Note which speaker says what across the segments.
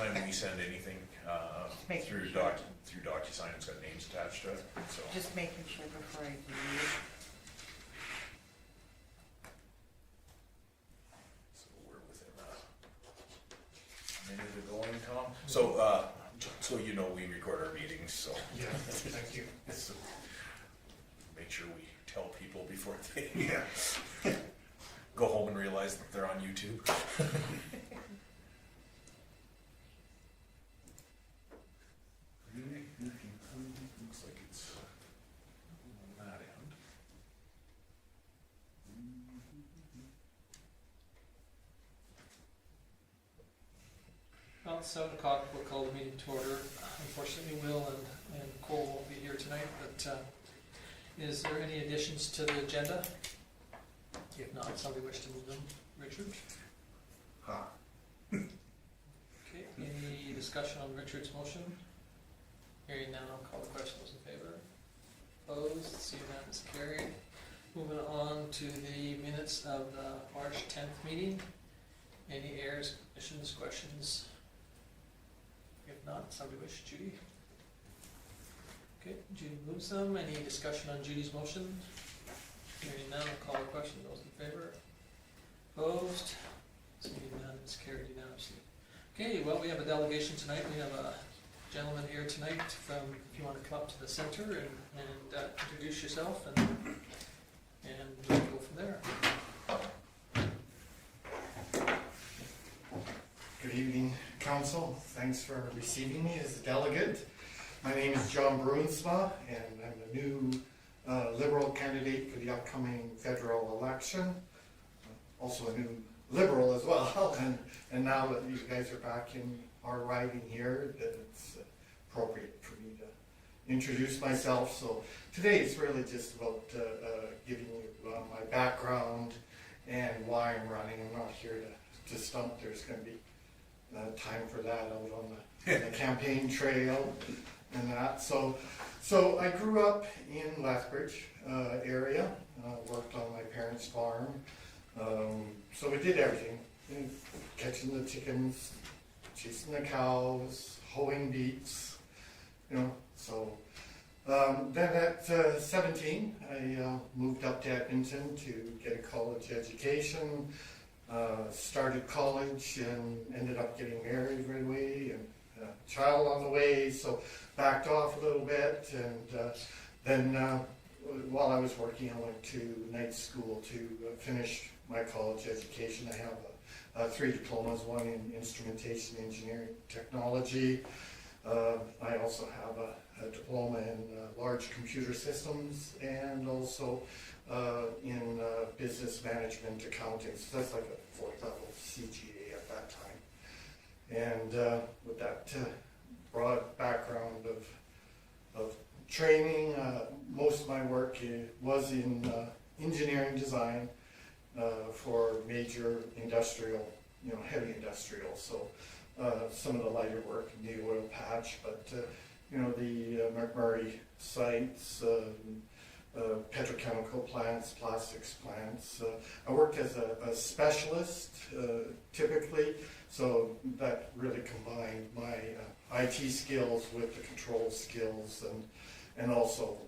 Speaker 1: anytime we send anything
Speaker 2: Make
Speaker 1: through
Speaker 2: sure.
Speaker 1: DocuSign, it's got names attached to it, so.
Speaker 2: Just making sure before I do it.
Speaker 1: So we're within a minute of going, Tom. So you know we record our meetings, so.
Speaker 3: Yeah, thank you.
Speaker 1: So make sure we tell people before they go home and realize that they're on YouTube. Looks like it's on that end.
Speaker 4: Well, it's 7 o'clock, we'll call the meeting to order. Unfortunately, Will and Cole won't be here tonight, but is there any additions to the agenda? If not, somebody wish to move them? Richard? Okay, any discussion on Richard's motion? Hearing none, I'll call the question. Those in favor? Opposed? Seeing none, is carried. Moving on to the minutes of the March 10th meeting. Any errors, additions, questions? If not, somebody wish, Judy? Okay, Judy moves them. Any discussion on Judy's motion? Hearing none, I'll call the question. Those in favor? Opposed? Seeing none, is carried unanimously. Okay, well, we have a delegation tonight. We have a gentleman here tonight from, if you want to come up to the center and introduce yourself and we'll go from there.
Speaker 3: Good evening, Council. Thanks for receiving me as a delegate. My name is John Bruinsma, and I'm the new Liberal candidate for the upcoming federal election. Also a new Liberal as well, and now that you guys are back in our riding here, it's appropriate for me to introduce myself. So today it's really just about giving you my background and why I'm running. I'm not here to stump. There's going to be time for that out on the campaign trail and that. So I grew up in Lethbridge area, worked on my parents' farm. So we did everything, catching the chickens, chasing the cows, hoeing beets, so then at 17 I moved up to Edmonton to get a college education. Started college and ended up getting married right away and a child on the way, so backed off a little bit, and then while I was working I went to night school to finish my college education. I have 3 diplomas, one in instrumentation engineering technology. I also have a diploma in large computer systems and also in business management accounting. So that's like a 4th level CGA at that time. And with that broad background of training, most of my work was in engineering design for major industrial, heavy industrial. So some of the lighter work in the oil patch, but the McMurray sites, petrochemical plants, plastics plants. I worked as a specialist typically, so that really combined my IT skills with the control skills and also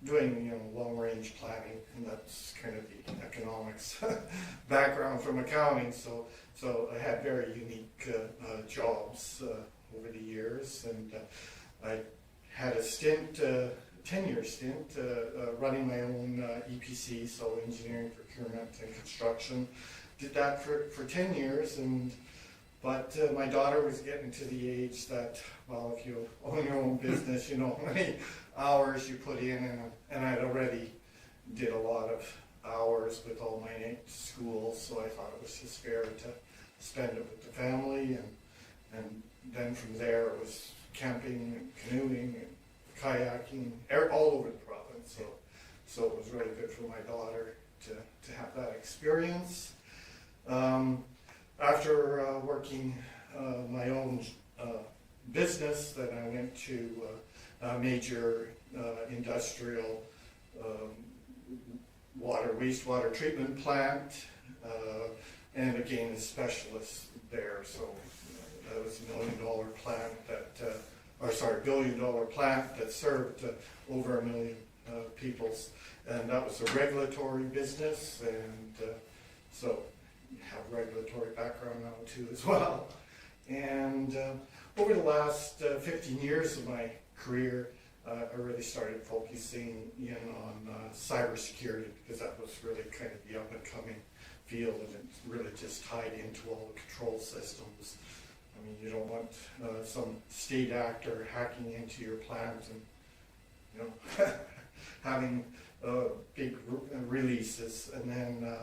Speaker 3: doing long-range planning, and that's kind of the economics background from accounting. So I had very unique jobs over the years, and I had a 10-year stint running my own EPC, so engineering, procurement, and construction. Did that for 10 years, but my daughter was getting to the age that, well, if you own your own business, you know how many hours you put in, and I'd already did a lot of hours with all my schools, so I thought it was just fair to spend it with the family, and then from there it was camping and canoeing and kayaking all over the province. So it was really good for my daughter to have that experience. After working my own business, then I went to a major industrial wastewater treatment plant, and again a specialist there. So It was $1 million plant billion-dollar plant that served over 1 million people. And that was a regulatory business, and so you have regulatory background now too as well. And over the last 15 years of my career, I really started focusing in on cybersecurity, because that was really kind of the up-and-coming field, and it really just tied into all the control systems. I mean, you don't want some state actor hacking into your plant and, you know, having big releases. And then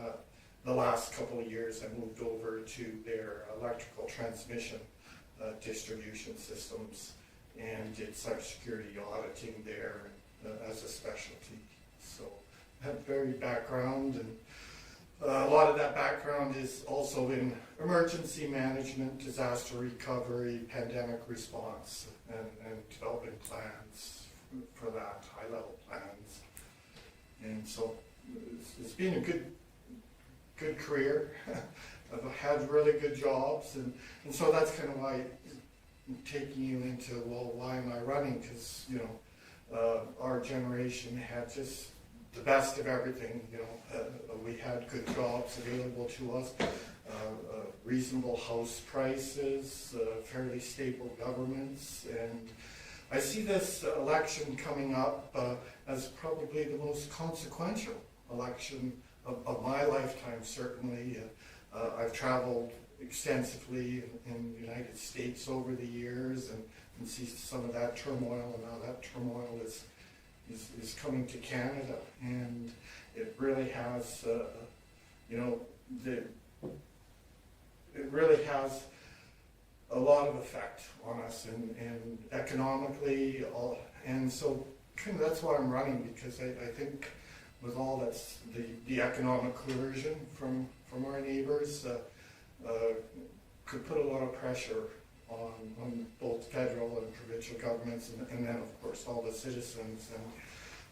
Speaker 3: the last couple of years, I moved over to their electrical transmission distribution systems and did cybersecurity auditing there as a specialty. So I have varied background, and a lot of that background is also in emergency management, disaster recovery, pandemic response, and developing plans for that, high-level plans. And so it's been a good career. I've had really good jobs, and so that's kind of why I'm taking you into, well, why am I running? Because, you know, our generation had just the best of everything. You know, we had good jobs available to us, reasonable house prices, fairly stable governments, and I see this election coming up as probably the most consequential election of my lifetime, certainly. I've traveled extensively in the United States over the years, and see some of that turmoil, and now that turmoil is coming to Canada, and it really has, you know, it really has a lot of effect on us, and economically, and so kind of that's why I'm running, because I think with all that's the economic coercion from our neighbors could put a lot of pressure on both federal and provincial governments, and then of course all the citizens. And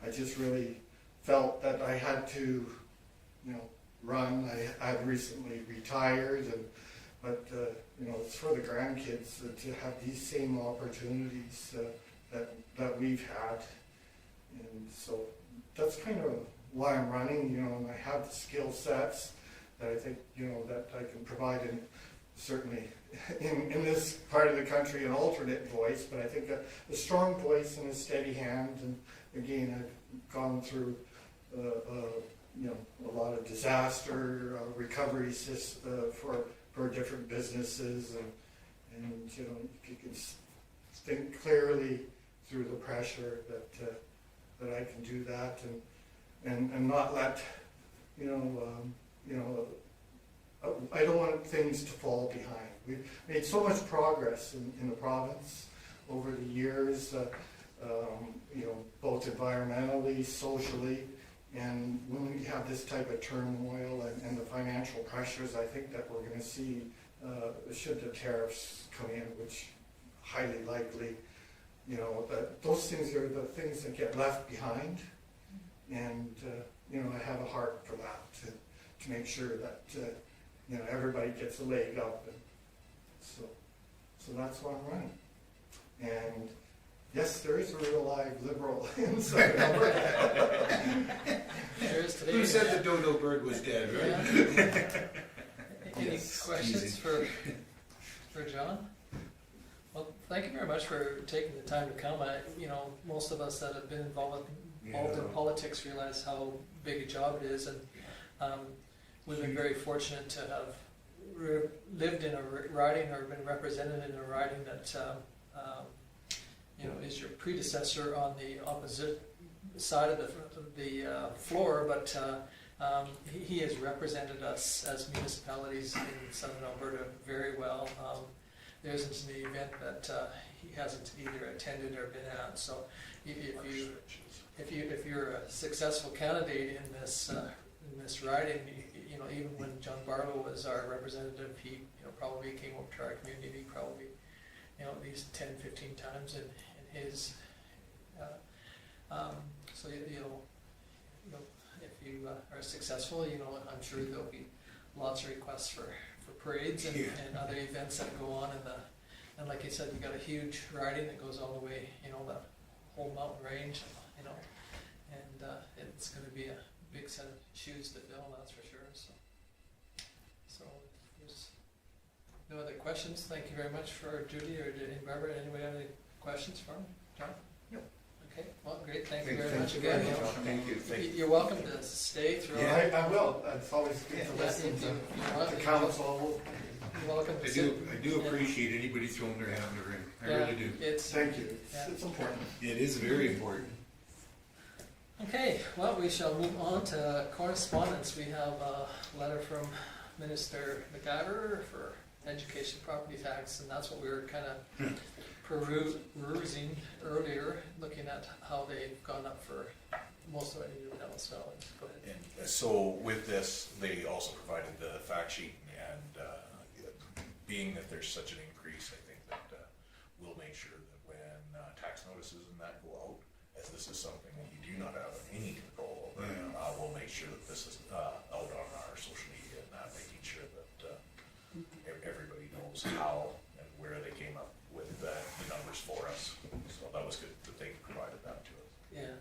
Speaker 3: I just really felt that I had to, you know, run. I've recently retired, but you know, it's for the grandkids to have these same opportunities that we've had, and so that's kind of why I'm running. You know, and I have the skill sets that I think, you know, that I can provide, in certainly in this part of the country, an alternate voice, but I think a strong voice and a steady hand. And again, I've gone through you know, a lot of disaster recovery for different businesses, and you know, you can think clearly through the pressure that I can do that, and not let, you know, I don't want things to fall behind. We've made so much progress in the province over the years, you know, both environmentally, socially, and when we have this type of turmoil and the financial pressures, I think that we're going to see, should the tariffs come in, which highly likely, you know, that those things are the things that get left behind, and you know, I have a heart for that, to make sure that you know, everybody gets a leg up, and so that's why I'm running. And yes, there is a real live Liberal inside Alberta.
Speaker 4: There is today.
Speaker 5: Who said the dodo bird was dead, right?
Speaker 4: Yeah. Any
Speaker 5: Yes,
Speaker 4: questions
Speaker 5: easy.
Speaker 4: for John? Well, thank you very much for taking the time to come. You know, most of us that have been involved in politics realize how big a job it is, and we've been very fortunate to have lived in a riding, or been represented in a riding that you know, is your predecessor on the opposite side of the floor, but he has represented us as municipalities in southern Alberta very well. There isn't an event that he hasn't either attended or been at. So if you're a successful candidate in this riding, you know, even when John Barlow was our representative, he, you know, probably came up to our community probably, you know, at least 10, 15 times in his. So you know, if you are successful, you know, I'm sure there'll be lots of requests for parades and other events that go on And like you said, you got a huge riding that goes all the way, you know, the whole mountain range, you know, and it's gonna be a big set of shoes to fill, that's for sure, so. So, if there's no other questions, thank you very much for Judy or Barbara, anybody have any questions for him? John?
Speaker 2: No.
Speaker 4: Okay, well, great, thank you
Speaker 3: Thank
Speaker 4: very much
Speaker 3: you
Speaker 4: again.
Speaker 3: very much.
Speaker 5: Thank you.
Speaker 4: You're welcome to stay through.
Speaker 3: I will, it's always good to
Speaker 4: Yeah,
Speaker 3: listen to
Speaker 4: you're
Speaker 3: the council.
Speaker 4: You're welcome to
Speaker 5: I
Speaker 4: sit.
Speaker 5: do appreciate anybody throwing their hat in the ring, I really do.
Speaker 4: It's,
Speaker 3: Thank you,
Speaker 4: Yeah.
Speaker 3: it's important.
Speaker 5: It is very important.
Speaker 4: okay, well, we shall move on to correspondence. We have a letter from Minister McIver for education property tax, and that's what we were kind of perusing earlier, looking at how they've gone up for most of it in Nellis Valley. Go ahead.
Speaker 1: And so with this, they also provided the fact sheet, and being that there's such an increase, I think that we'll make sure that when tax notices and that go out, as this is something that you do not have any control over, we'll make sure that this is out on our social media and that, making sure that everybody knows how and where they came up with the numbers for us. So that was good that they provided that to us.
Speaker 4: Yeah.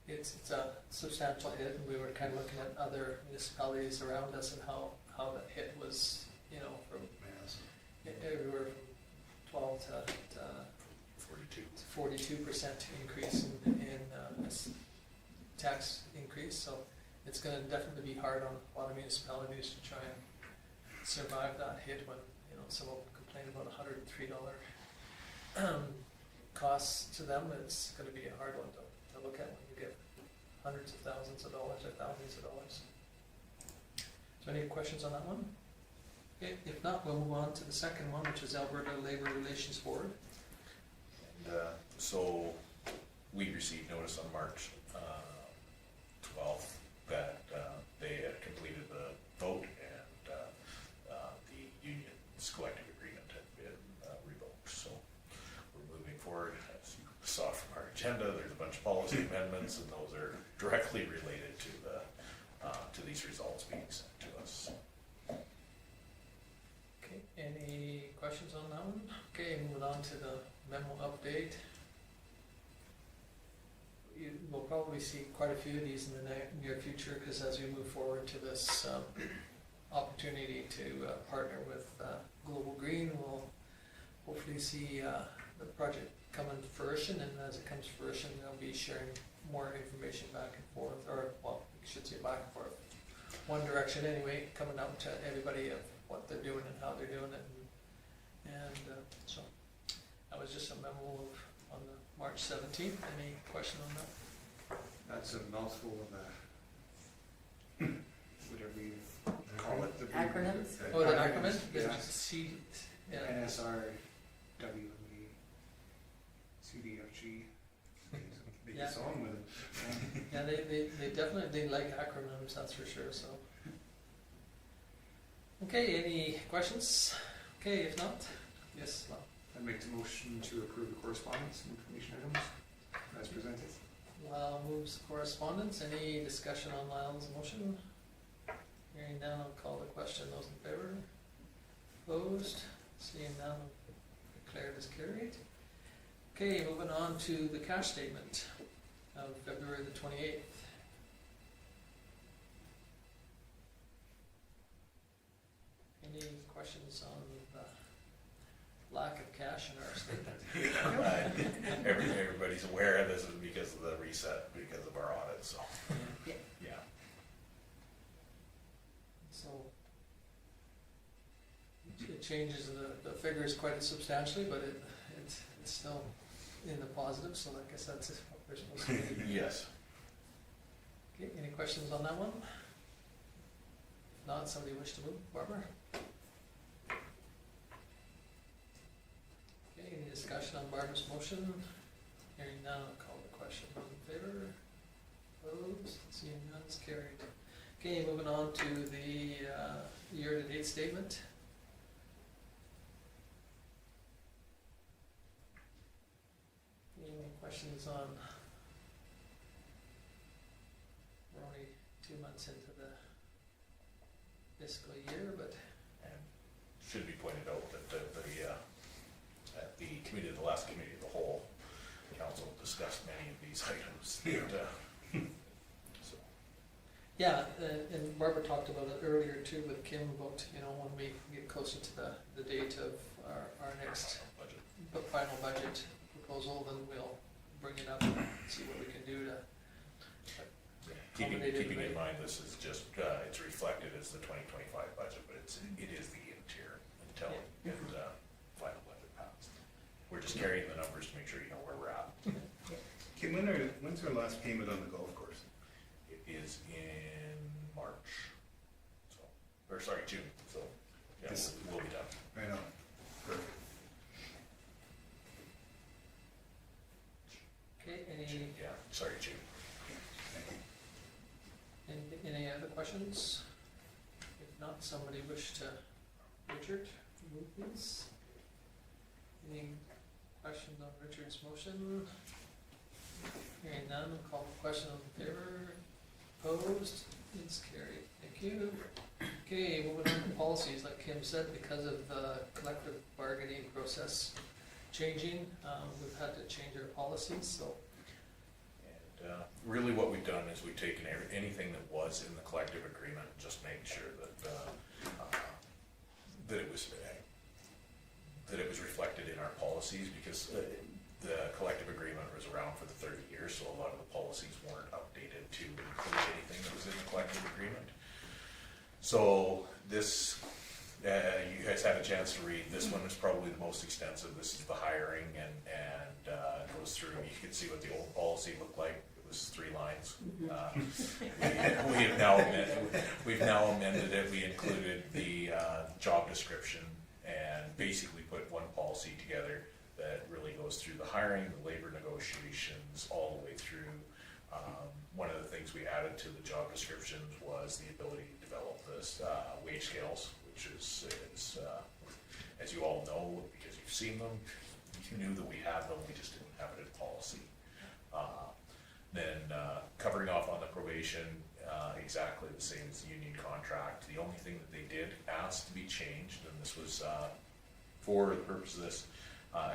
Speaker 4: It's a substantial hit, and we were kind of looking at other municipalities around us and how that hit was, you know, from everywhere from 12 to 42% increase in tax increase. So it's going to definitely be hard on a lot of municipalities to try and survive that hit when, you know, some of them complain about $103 costs to them. It's going to be a hard one to look at when you get hundreds of thousands of dollars or thousands of dollars. So any questions on that one? Okay, if not, we'll move on to the second one, which is Alberta Labor Relations Board.
Speaker 1: And so we received notice on March 12th that they had completed the vote and the union's collective agreement had been revoked. So we're moving forward. As you saw from our agenda, there's a bunch of policy amendments, and those are directly related to these results being sent to us.
Speaker 4: Okay, any questions on that one? Okay, moving on to the memo update. We'll probably see quite a few of these in the near future, because as we move forward to this opportunity to partner with Global Green, we'll hopefully see the project come into fruition, and as it comes to fruition, they'll be sharing more information back and forth, or, well, we should say back and forth. One direction anyway, coming out to everybody of what they're doing and how they're doing it, and so that was just a memo on the March 17th. Any question on that?
Speaker 6: That's a mouthful of whatever you call it. the
Speaker 2: Acronyms?
Speaker 4: Oh, the acronym?
Speaker 6: Yeah.
Speaker 4: C, yeah.
Speaker 6: NSRWE, CDFG. Make
Speaker 4: Yeah.
Speaker 6: a song with it.
Speaker 4: Yeah, they definitely like acronyms, that's for sure, so. Okay, any questions? Okay, if not, yes, Lyle.
Speaker 6: I make the motion to approve the correspondence and information items as presented.
Speaker 4: Lyle moves correspondence. Any discussion on Lyle's motion? Hearing none, I'll call the question. Those in favor? Opposed? Seeing none, declared as carried. Okay, moving on to the cash statement of February the 28th. Any questions on the lack of cash in our statement?
Speaker 1: Everybody's aware of this is because of the reset, because of our audit, so.
Speaker 2: Yeah.
Speaker 1: Yeah.
Speaker 4: So it changes the figures quite substantially, but it's still in the positive, so like I said, it's what we're supposed to do.
Speaker 1: Yes.
Speaker 4: Okay, any questions on that one? If not, somebody wish to move? Barbara? Okay, any discussion on Barbara's motion? Hearing none, I'll call the question. Those in favor? Opposed? Seeing none, it's carried. Okay, moving on to the year-to-date statement. Any questions on, we're only 2 months into the fiscal year, but
Speaker 1: And should be pointed out that the these items.
Speaker 5: Yeah.
Speaker 1: So,
Speaker 4: Yeah, and Barbara talked about it earlier too with Kim about, you know, when we get closer to the date of our next
Speaker 1: budget.
Speaker 4: final budget proposal, then we'll bring it up and see what we can do to
Speaker 1: Keeping
Speaker 4: accommodate
Speaker 1: in
Speaker 4: everybody.
Speaker 1: mind, this is just, it's reflected as the 2025 budget, but it is the interior until we get final budget passed. We're just carrying the numbers to make sure you know where we're at.
Speaker 5: Kim, when's our last payment on the golf course?
Speaker 1: It is in March, so, or sorry, June, so, yeah,
Speaker 5: This-
Speaker 1: we'll be done.
Speaker 5: Right on. Perfect.
Speaker 4: Okay,
Speaker 1: Yeah, sorry, June.
Speaker 5: Thank you.
Speaker 4: any other questions? If not, somebody wish to, Richard, move please? Any questions on Richard's motion? Hearing none, call for question in favor, opposed, it's carried, thank you. Okay, moving on to policies, like Kim said, because of the collective bargaining process changing, we've had to change our policies, so.
Speaker 1: And really what we've done is we've taken anything that was in the collective agreement, just made sure that it was reflected in our policies, because the collective agreement was around for the 30 years, so a lot of the policies weren't updated to include anything that was in the collective agreement. So this, you guys had a chance to read, this one is probably the most extensive. This is the hiring and it goes through, you can see what the old policy looked like. It was 3 lines. We've now amended it. We included the job description and basically put one policy together that really goes through the hiring, the labor negotiations, all the way through. One of the things we added to the job descriptions was the ability to develop this wage scales, which is as you all know, because you've seen them, you knew that we had them, we just didn't have it in policy. Then covering off on the probation, exactly the same as the union contract. The only thing that they did ask to be changed, and this was for the purpose of this,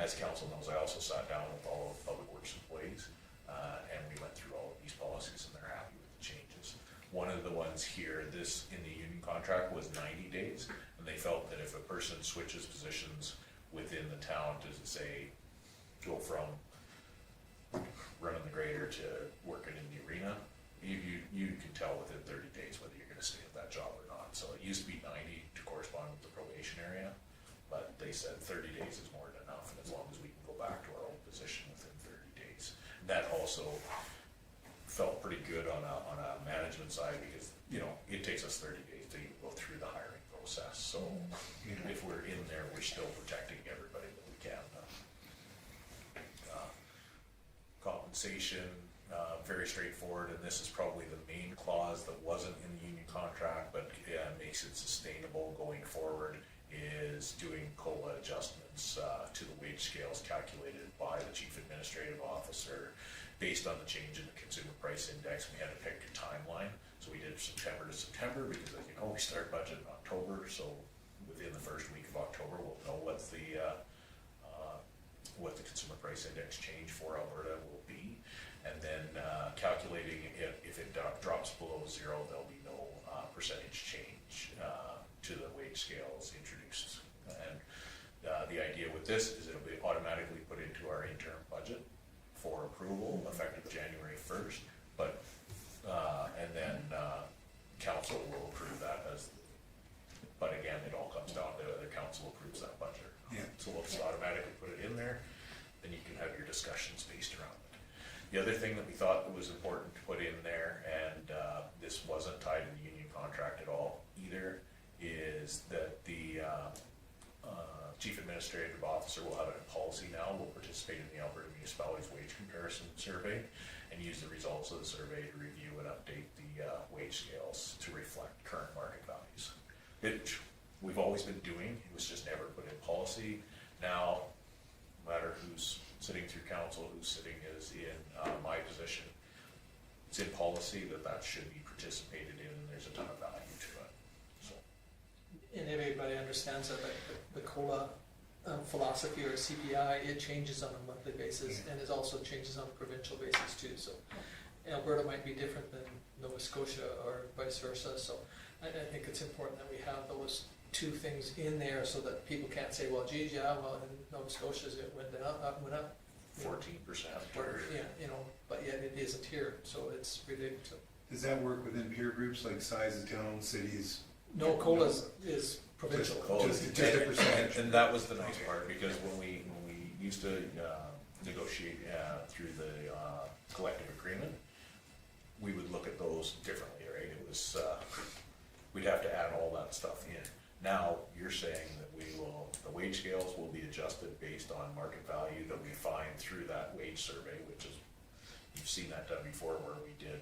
Speaker 1: as council knows, I also sat down with all of Public Works employees, and we went through all of these policies, and they're happy with the changes. One of the ones here, this in the union contract was 90 days, and they felt that if a person switches positions within the town to say, go from running the grader to working in the arena, you can tell within 30 days whether you're gonna stay at that job or not. So it used to be 90 to correspond with the probation area, but they said 30 days is more than enough, and as long as we can go back to our old position within 30 days. That also felt pretty good on a management side, because, you know, it takes us 30 days to go through the hiring process. So if we're in there, we're still protecting everybody that we can. Compensation, very straightforward, and this is probably the main clause that wasn't in the union contract, but makes it sustainable going forward, is doing COLA adjustments to the wage scales calculated by the chief administrative officer based on the change in the consumer price index. We had to pick a timeline, so we did September to September, because as you know, we start budget in October, so within the first week of October, we'll know what the consumer price index change for Alberta will be, and then calculating if it drops below 0, there'll be no percentage change to the wage scales introduced. And the idea with this is it'll be automatically put into our interim budget for approval effective January 1st, but and then council will approve that but again, it all comes down to whether council approves that budget.
Speaker 5: Yeah.
Speaker 1: So we'll just automatically put it in there, then you can have your discussions based around it. The other thing that we thought was important to put in there, and this wasn't tied to the union contract at all either, is that the chief administrative officer will have a policy now, will participate in the Alberta Municipalities Wage Comparison Survey, and use the results of the survey to review and update the wage scales to reflect current market values. Which we've always been doing, it was just never put in policy. Now, no matter who's sitting through council, who's sitting as in my position, it's in policy that should be participated in, and there's a ton of value to it, so.
Speaker 4: And everybody understands that, like, the COLA philosophy or a CPI, it changes on a monthly basis, and it also changes on a provincial basis too, so. Alberta might be different than Nova Scotia or vice versa, so I think it's important that we have those two things in there so that people can't say, well, geez, yeah, well, in Nova Scotia's it went up.
Speaker 1: 14%.
Speaker 4: Or, yeah, you know, but yet it isn't here, so it's related to.
Speaker 5: Does that work within peer groups, like size of towns, cities?
Speaker 4: No, COLA is provincial.
Speaker 5: Just a percentage.
Speaker 1: And that was the nice part, because when we used to negotiate through the collective agreement, we would look at those differently, right? It was, we'd have to add all that stuff in. Now, you're saying that the wage scales will be adjusted based on market value that we find through that wage survey, which is, you've seen that done before, where we did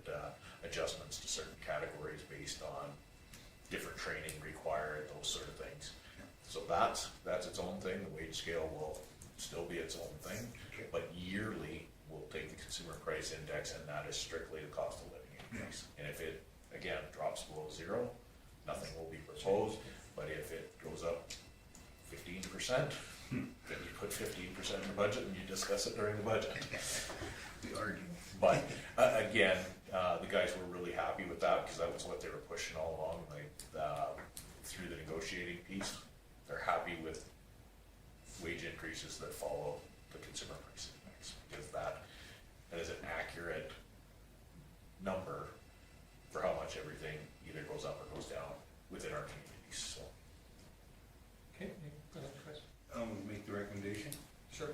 Speaker 1: adjustments to certain categories based on different training required, those sort of things. So that's its own thing. The wage scale will still be its own thing,
Speaker 5: Okay.
Speaker 1: but yearly, we'll take the consumer price index, and that is strictly the cost of living increase. And if it, again, drops below zero, nothing will be proposed, but if it goes up 15%, then you put 15% in the budget and you discuss it during the budget.
Speaker 5: We argue.
Speaker 1: But again, the guys were really happy with that, because that was what they were pushing all along, like through the negotiating piece. They're happy with wage increases that follow the consumer price index, because that is an accurate number for how much everything either goes up or goes down within our communities. So
Speaker 4: Okay, another question?
Speaker 5: I'll make the recommendation.
Speaker 4: Sure.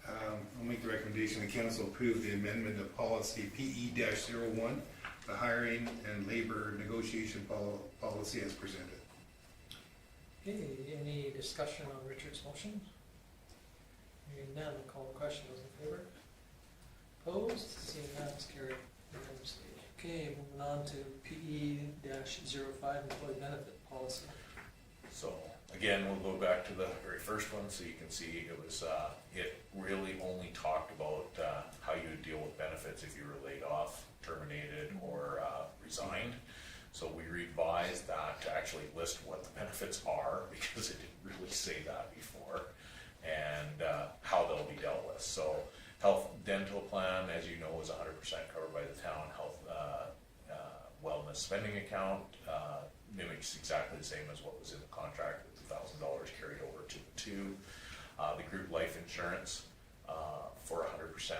Speaker 5: I'll make the recommendation, the council approve the amendment of policy PE-01, the hiring and labor negotiation policy as presented.
Speaker 4: Okay, any discussion on Richard's motion? Hearing none, I'll call the question, those in favor? Opposed, seeing none, it's carried unanimously. Okay, moving on to PE-05, employee benefit policy.
Speaker 1: So, again, we'll go back to the very first one, so you can see it was, it really only talked about how you would deal with benefits if you were laid off, terminated, or resigned. So we revised that to actually list what the benefits are, because it didn't really say that before, and how they'll be dealt with. So, health dental plan, as you know, is 100% covered by the town. Health wellness spending account mimics exactly the same as what was in the contract, with $1,000 carried over to the two. The group life insurance for 100%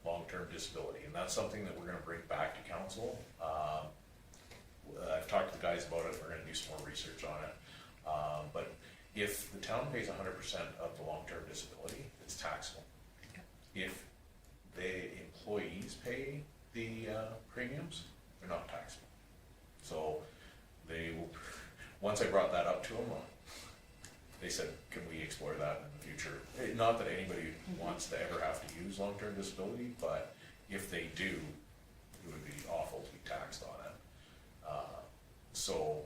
Speaker 1: long-term disability, and that's something that we're going to bring back to council. I've talked to the guys about it. We're going to do some more research on it. But if the town pays 100% of the long-term disability, it's taxable. If the employees pay the premiums, they're not taxable. So they will, once I brought that up to them, they said, can we explore that in the future? Not that anybody wants to ever have to use long-term disability, but if they do, it would be awful to be taxed on it. So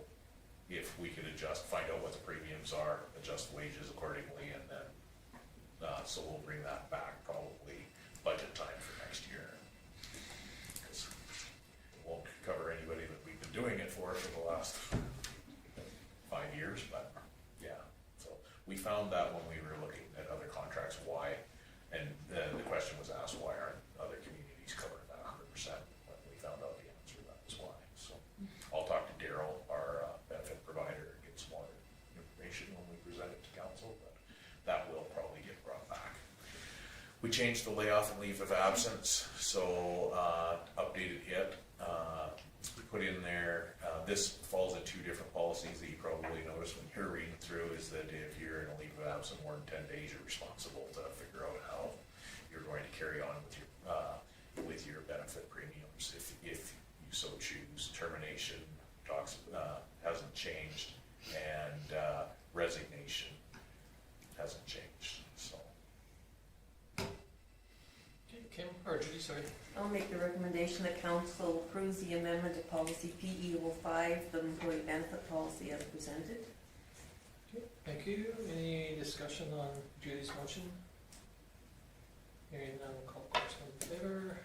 Speaker 1: if we could find out what the premiums are, adjust wages accordingly, and then, so we'll bring that back probably budget time for next year. Because it won't cover anybody that we've been doing it for the last 5 years, but yeah. So we found that when we were looking at other contracts, why, and the question was asked, why aren't other communities covering that 100%? When we found out the answer, that was why. So I'll talk to Daryl, our benefit provider, and get some more information when we present it to council, but that will probably get brought back. We changed the layoff and leave of absence, so updated it. We put in there, this falls in 2 different policies that you probably noticed when you're reading through, is that if you're in a leave of absence more than 10 days, you're responsible to figure out how you're going to carry on with your benefit premiums if you so choose. Termination hasn't changed, and resignation hasn't changed. So
Speaker 4: Okay, Kim, or Judy, sorry.
Speaker 2: I'll make the recommendation that council approves the amendment of policy PE-05, the employee benefit policy as presented.
Speaker 4: Okay, thank you. Any discussion on Judy's motion? Hearing none, we'll call the question in favor.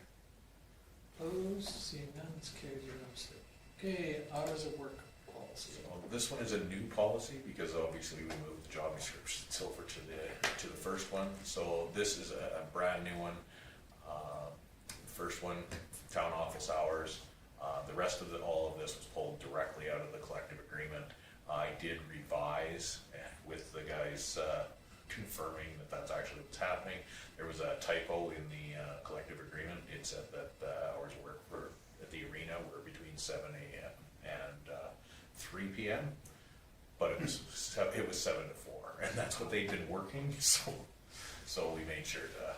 Speaker 4: Opposed, seeing none, it's carried unanimously. Okay, hours of work policy. policy?
Speaker 1: Well, this one is a new policy because obviously we moved the job description over to the first one. So this is a brand new one. First one, town office hours. The rest of all of this was pulled directly out of the collective agreement. I did revise with the guys confirming that that's actually what's happening. There was a typo in the collective agreement. It said that the hours of work at the arena were between 7 a.m. and 3 p.m. But it was 7 to 4, and that's what they've been working. So we made sure to.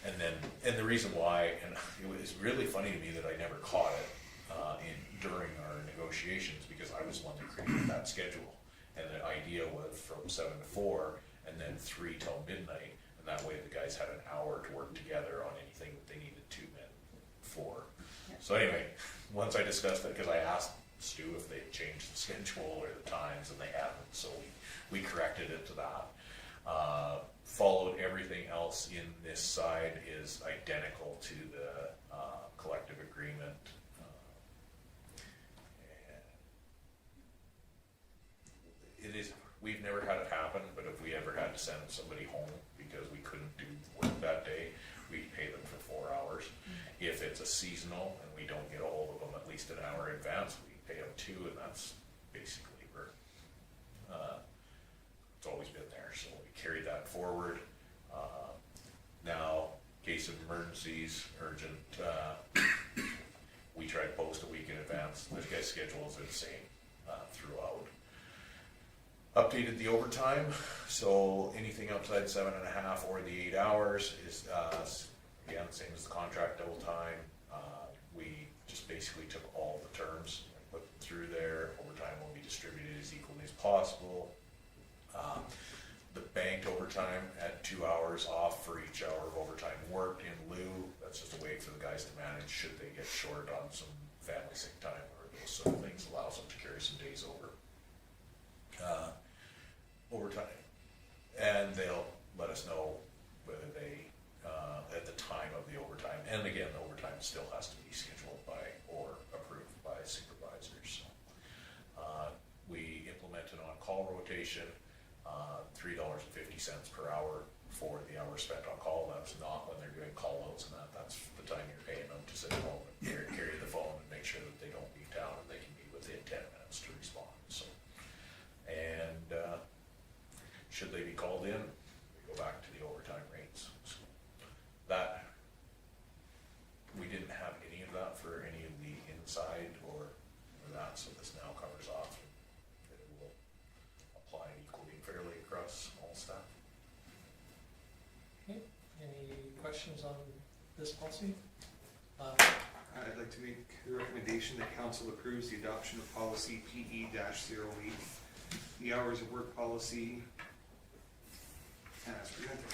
Speaker 1: And the reason why, and it was really funny to me that I never caught it during our negotiations, because I was the one that created that schedule, and the idea was from 7 to 4, and then 3 till midnight, and that way the guys had an hour to work together on anything that they needed 2 men for. So anyway, once I discussed it, because I asked Stu if they had changed the schedule or the times, and they hadn't, so we corrected it to that. Followed everything else in this side is identical to the collective agreement. It is, we've never had it happen, but if we ever had to send somebody home because we couldn't do work that day, we pay them for 4 hours. If it's a seasonal and we don't get a hold of them at least an hour in advance, we pay them 2, and that's basically where it's always been there. So we carry that forward. Now, case of emergencies, urgent, we try to post a week in advance. This guy's schedules are the same throughout. Updated the overtime, so anything outside 7.5 or the 8 hours is again same as the contract double time. We just basically took all the terms and put them through there. Overtime will be distributed as equally as possible. The banked overtime at 2 hours off for each hour of overtime worked in lieu. That's just a way for the guys to manage should they get short on some family sick time or those sort of things. Allows them to carry some days over. Overtime, and they'll let us know whether they at the time of the overtime, and again the overtime still has to be scheduled by or approved by supervisors. So, we implemented on-call rotation, $3.50 per hour for the hour spent on call. That's not when they're doing call outs and that's the time you're paying them to sit home and carry the phone and make sure that they don't leave town and they can be within 10 minutes to respond. So, and should they be called in, we go back to the overtime rates. So that, we didn't have any of that for any of the inside or that, so this now covers off. And it will apply equally fairly across all staff.
Speaker 4: Okay, any questions on this policy?
Speaker 6: I'd like to make a recommendation that council approves the adoption of policy PE-08, the hours of work policy as presented.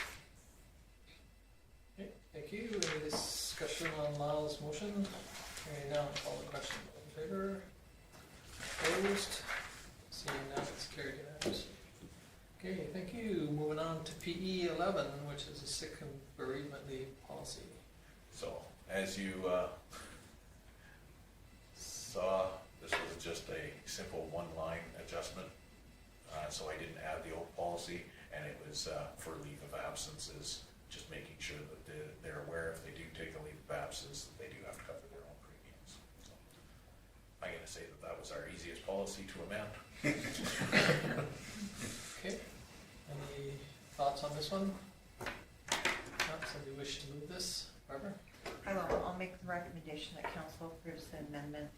Speaker 4: Okay, thank you. Any discussion on Lyle's motion? Hearing none, call the question. All in favor? Opposed? Seeing none, it's carried unanimously. Okay, thank you. Moving on to PE 11, which is a sick and bereavement leave policy.
Speaker 1: So, as you saw, this was just a simple one-line adjustment. So I didn't add the old policy, and it was for leave of absences, just making sure that they're aware if they do take a leave of absence, that they do have to cover their own premiums. So, I'm going to say that was our easiest policy to amend.
Speaker 4: Okay, any thoughts on this one? Not somebody wish to move this? Barbara?
Speaker 7: I will. I'll make the recommendation that council approves the amendment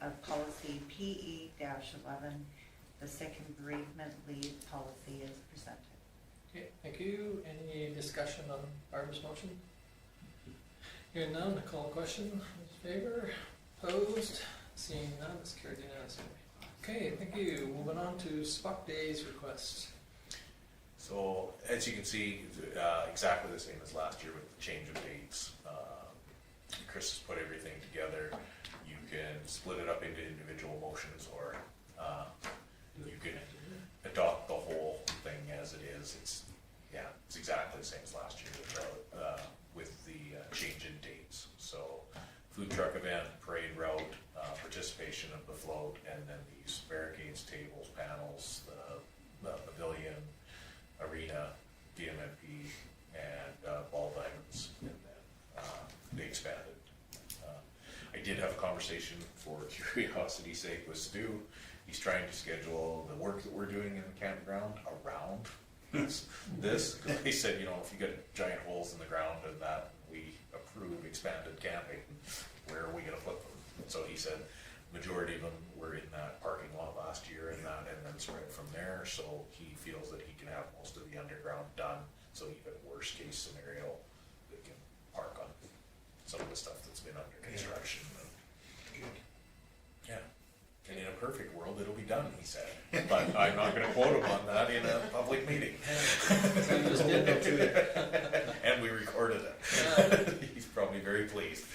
Speaker 7: of policy PE-11, the sick and bereavement leave policy is presented.
Speaker 4: Okay, thank you. Any discussion on Barbara's motion? Hearing none, I call a question. Those in favor? Opposed? Seeing none, it's carried unanimously. Okay, thank you. Moving on to Spuck Days request.
Speaker 1: So, as you can see, exactly the same as last year with the change of dates. Chris has put everything together. You can split it up into individual motions, or you can adopt the whole thing as it is. It's exactly the same as last year with the change in dates. So, food truck event, parade route, participation of the float, and then these barricades conversation for curiosity's sake with Stu. He's trying to schedule the work that we're doing in the campground around this. He said, you know, if you get giant holes in the ground and that we approve expanded camping, where are we gonna put them? So he said, majority of them were in that parking lot last year and then spread from there. So he feels that he can have most of the underground done. So even worst case scenario, they can park on some of the stuff that's been under construction.
Speaker 5: Good.
Speaker 1: Yeah. And in a perfect world, it'll be done, he said. But I'm not gonna quote him on that in a public meeting.
Speaker 4: So you just did it.
Speaker 1: And we recorded it.
Speaker 4: Yeah,
Speaker 1: He's probably very pleased.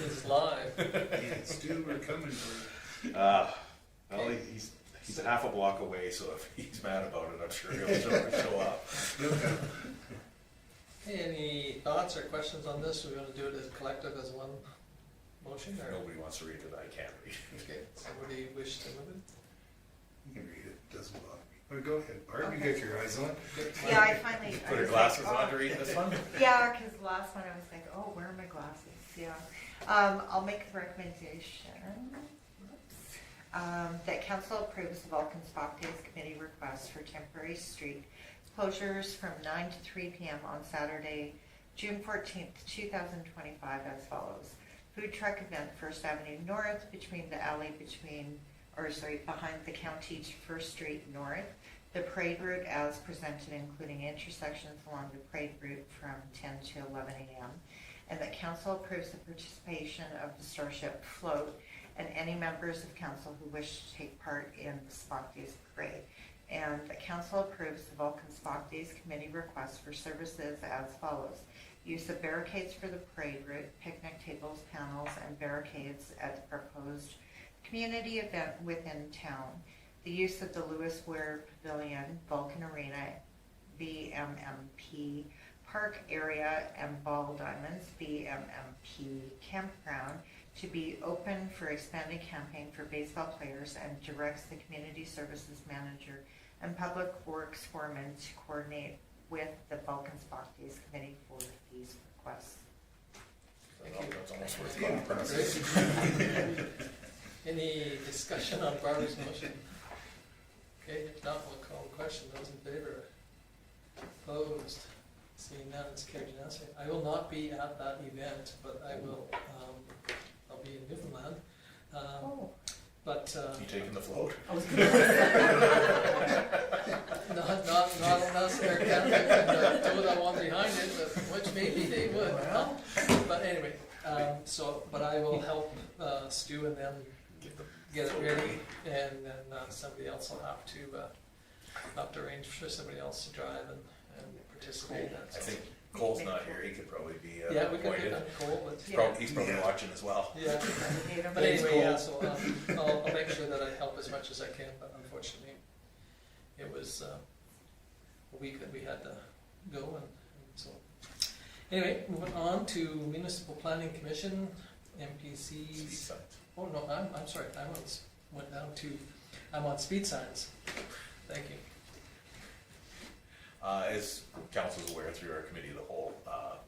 Speaker 4: it's live.
Speaker 5: Yeah, Stu, we're coming for you.
Speaker 1: Well, he's half a block away, so if he's mad about it, I'm sure he'll show up.
Speaker 4: Hey, any thoughts or questions on this? We're gonna do it as a collective, as one motion, or?
Speaker 1: Nobody wants to read it, I can't read.
Speaker 4: Okay, somebody wish to move it?
Speaker 5: You can read it, doesn't bother me. But go ahead, Barb, you got your eyes on.
Speaker 4: Good.
Speaker 7: Yeah, I finally. I
Speaker 1: Put her
Speaker 7: was
Speaker 1: glasses
Speaker 7: like,
Speaker 1: on
Speaker 7: oh.
Speaker 1: to read this one?
Speaker 7: Yeah, because the last one I was like, oh, where are my glasses? Yeah. I'll make the recommendation that council approves the Vulcan Spa Days Committee request for temporary street closures from 9 to 3 p.m. on Saturday, June 14th, 2025 as follows. Food truck event First Avenue North behind the County First Street North. The parade route as presented, including intersections along the parade route from 10 to 11 a.m. And that council approves the participation of the Starship Float and any members of council who wish to take part in the Spark Days Parade. And the council approves the Vulcan Spark Days Committee request for services as follows. Use of barricades for the parade route, picnic tables, panels, and barricades at the proposed community event within town. The use of the Lewis Ware Pavilion, Vulcan Arena, BMMP Park Area, and Ball Diamonds, BMMP Campground, to be open for expanded camping for baseball players, and directs the Community Services Manager and Public Works Foreman to coordinate with the Vulcan Spark Days Committee for these requests.
Speaker 1: That's almost worth it.
Speaker 4: Any discussion on Barbara's motion? Okay, if not, we'll call the question. Those in favor? Opposed? Seeing none, it's carried unanimously. I will not be at that event, but I will, I'll be in Newfoundland. But,
Speaker 1: You taking the float?
Speaker 2: I was gonna say,
Speaker 4: not unless Air Canada can tow that one behind it, but, which maybe they would.
Speaker 2: Well.
Speaker 4: But anyway, but I will help Stu and them get it ready, and then somebody else will have to arrange for somebody else to drive and participate in that.
Speaker 1: I think Cole's not here, he could probably be
Speaker 4: Yeah, we could
Speaker 1: appointed.
Speaker 4: do that, Cole, but,
Speaker 1: He's probably
Speaker 5: Yeah.
Speaker 1: watching as well.
Speaker 4: yeah. But
Speaker 1: Thanks,
Speaker 4: anyway, yeah,
Speaker 1: Cole.
Speaker 4: so I'll make sure that I help as much as I can, but unfortunately, it was a week that we had to go, and so. Anyway, moving on to Municipal Planning Commission,
Speaker 1: Speed
Speaker 4: MPCs.
Speaker 1: signs.
Speaker 4: Oh, no, I'm sorry, I'm on speed signs. Thank you.
Speaker 1: As council's aware, through our committee of the whole,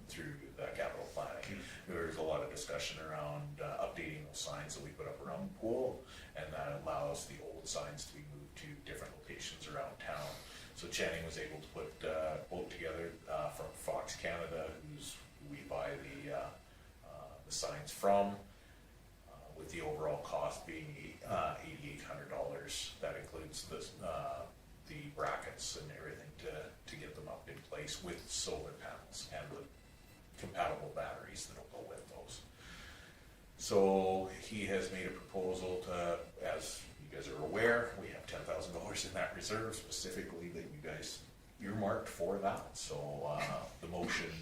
Speaker 1: through the capital planning, there's a lot of discussion around updating those signs that we put up around the pool, and that allows the old signs to be moved to different locations around town. So Channing was able to put a quote together from Fox Canada, who we buy the signs from, with the overall cost being $8,800. That includes the brackets and everything to get them up in place with solar panels and the compatible batteries that'll go with those. So he has made a proposal to, as you guys are aware, we have $10,000 in that reserve specifically that you guys earmarked for that. So the motion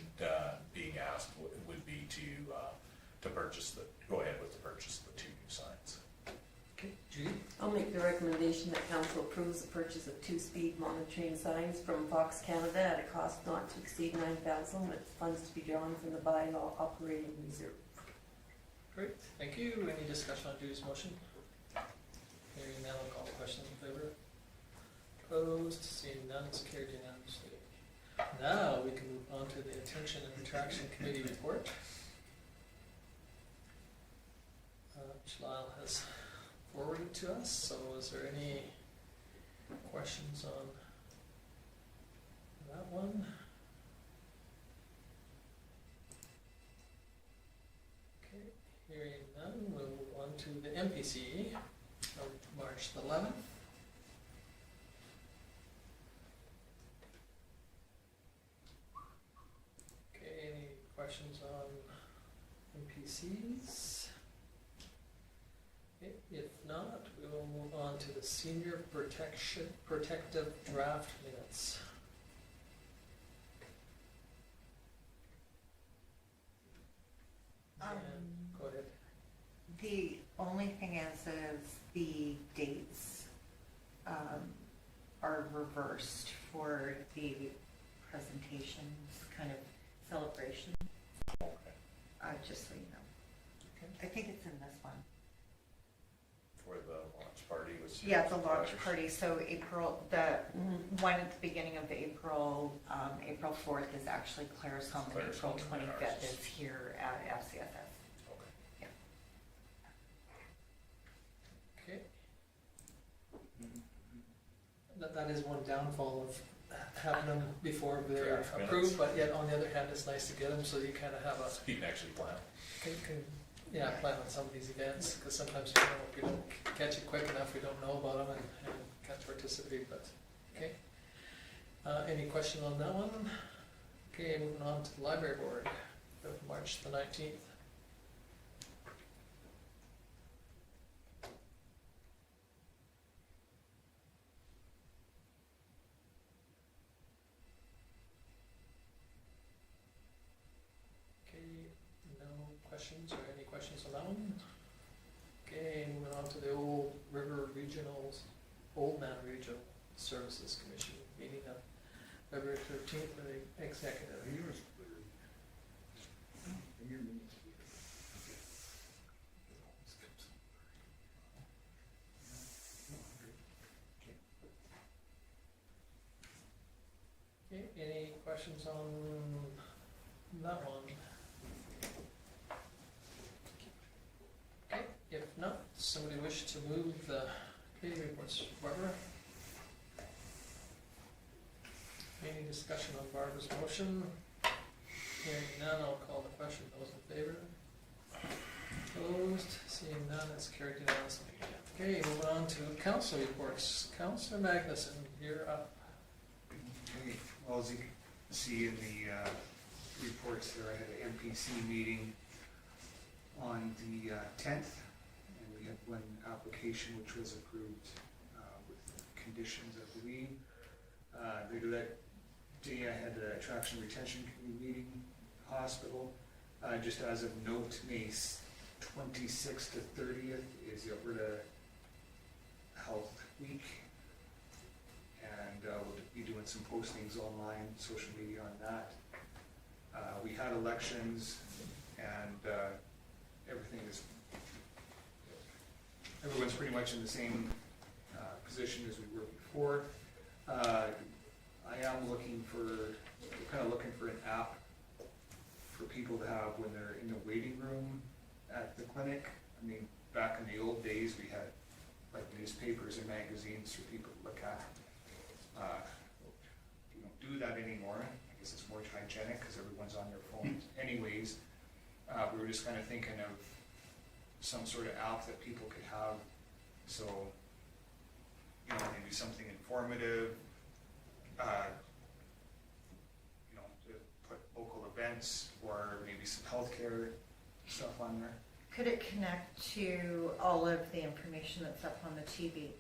Speaker 1: being asked would be to go ahead with the purchase of the 2 new signs.
Speaker 4: Okay, Judy?
Speaker 2: I'll make the recommendation that council approves the purchase of 2 speed monitoring signs from Fox Canada at a cost not to exceed $9,000, with funds to be drawn from the bylaw operating reserve.
Speaker 4: Great, thank you. Any discussion on Judy's motion? Hearing none, I'll call the question in favor. Opposed, seeing none, it's carried unanimously. Now we can move on to the Attention and Attraction Committee report. which Lyle has forwarded to us. So is there any questions on that one? Okay, hearing none, we'll move on to the MPC of March the 11th. Okay, any questions on MPCs? Okay, if not, we will move on to the senior protective draft minutes. Go ahead.
Speaker 7: The only thing is the dates are reversed for the presentations kind of celebration, just so you know.
Speaker 4: Okay.
Speaker 7: I think it's in this one.
Speaker 1: For the launch party was.
Speaker 7: Yeah, the launch party, so April, the one at the beginning of April, April 4th is actually Claire's Home, and
Speaker 1: Claire's
Speaker 7: April
Speaker 1: Home, and
Speaker 7: 25th
Speaker 1: ours
Speaker 7: is here at FCSS.
Speaker 4: Okay. That is one downfall of having them before they're
Speaker 1: Draft minutes.
Speaker 4: approved, but yet on the other hand, it's nice to get them so you kind of have a,
Speaker 1: You can actually plan.
Speaker 4: yeah, plan on some of these events, because sometimes, you know, if we don't catch it quick enough, we don't know about them and can't participate, but, okay. Any question on that one? Okay, moving on to the library board of March the 19th. Okay, no questions or any questions on that one? Okay, moving on to the Old Man Regional Services Commission meeting on February 13th for the executive. Okay, any questions on that one? Okay, if not, somebody wish to move the committee reports? Barbara? Any discussion on Barbara's motion? Hearing none, I'll call the question. Those in favor? Opposed? Seeing none, it's carried unanimously. Okay, moving on to council reports. Councilor Magnuson, you're up.
Speaker 6: Okay, well, as you can see in the reports there, I had an MPC meeting on the 10th, and we had one application which was approved with conditions, I believe. Later that day, I had the Attraction Retention Committee meeting, hospital. Just as of note, May 26th to 30th is the Alberta Health Week. And we'll be doing some postings online, social media on that. We had elections, and everyone's pretty much in the same position as we were before. I am looking for an app for people to have when they're in the waiting room at the clinic. I mean, back in the old days, we had like newspapers and magazines for people to look at. We don't do that anymore. I guess it's more hygienic because everyone's on their phones anyways. We were just kind of thinking of some sort of app that people could have, so, you know, maybe something informative, you know, to put local events or maybe some healthcare stuff on there.
Speaker 7: Could it connect to all of the information that's up on the TV?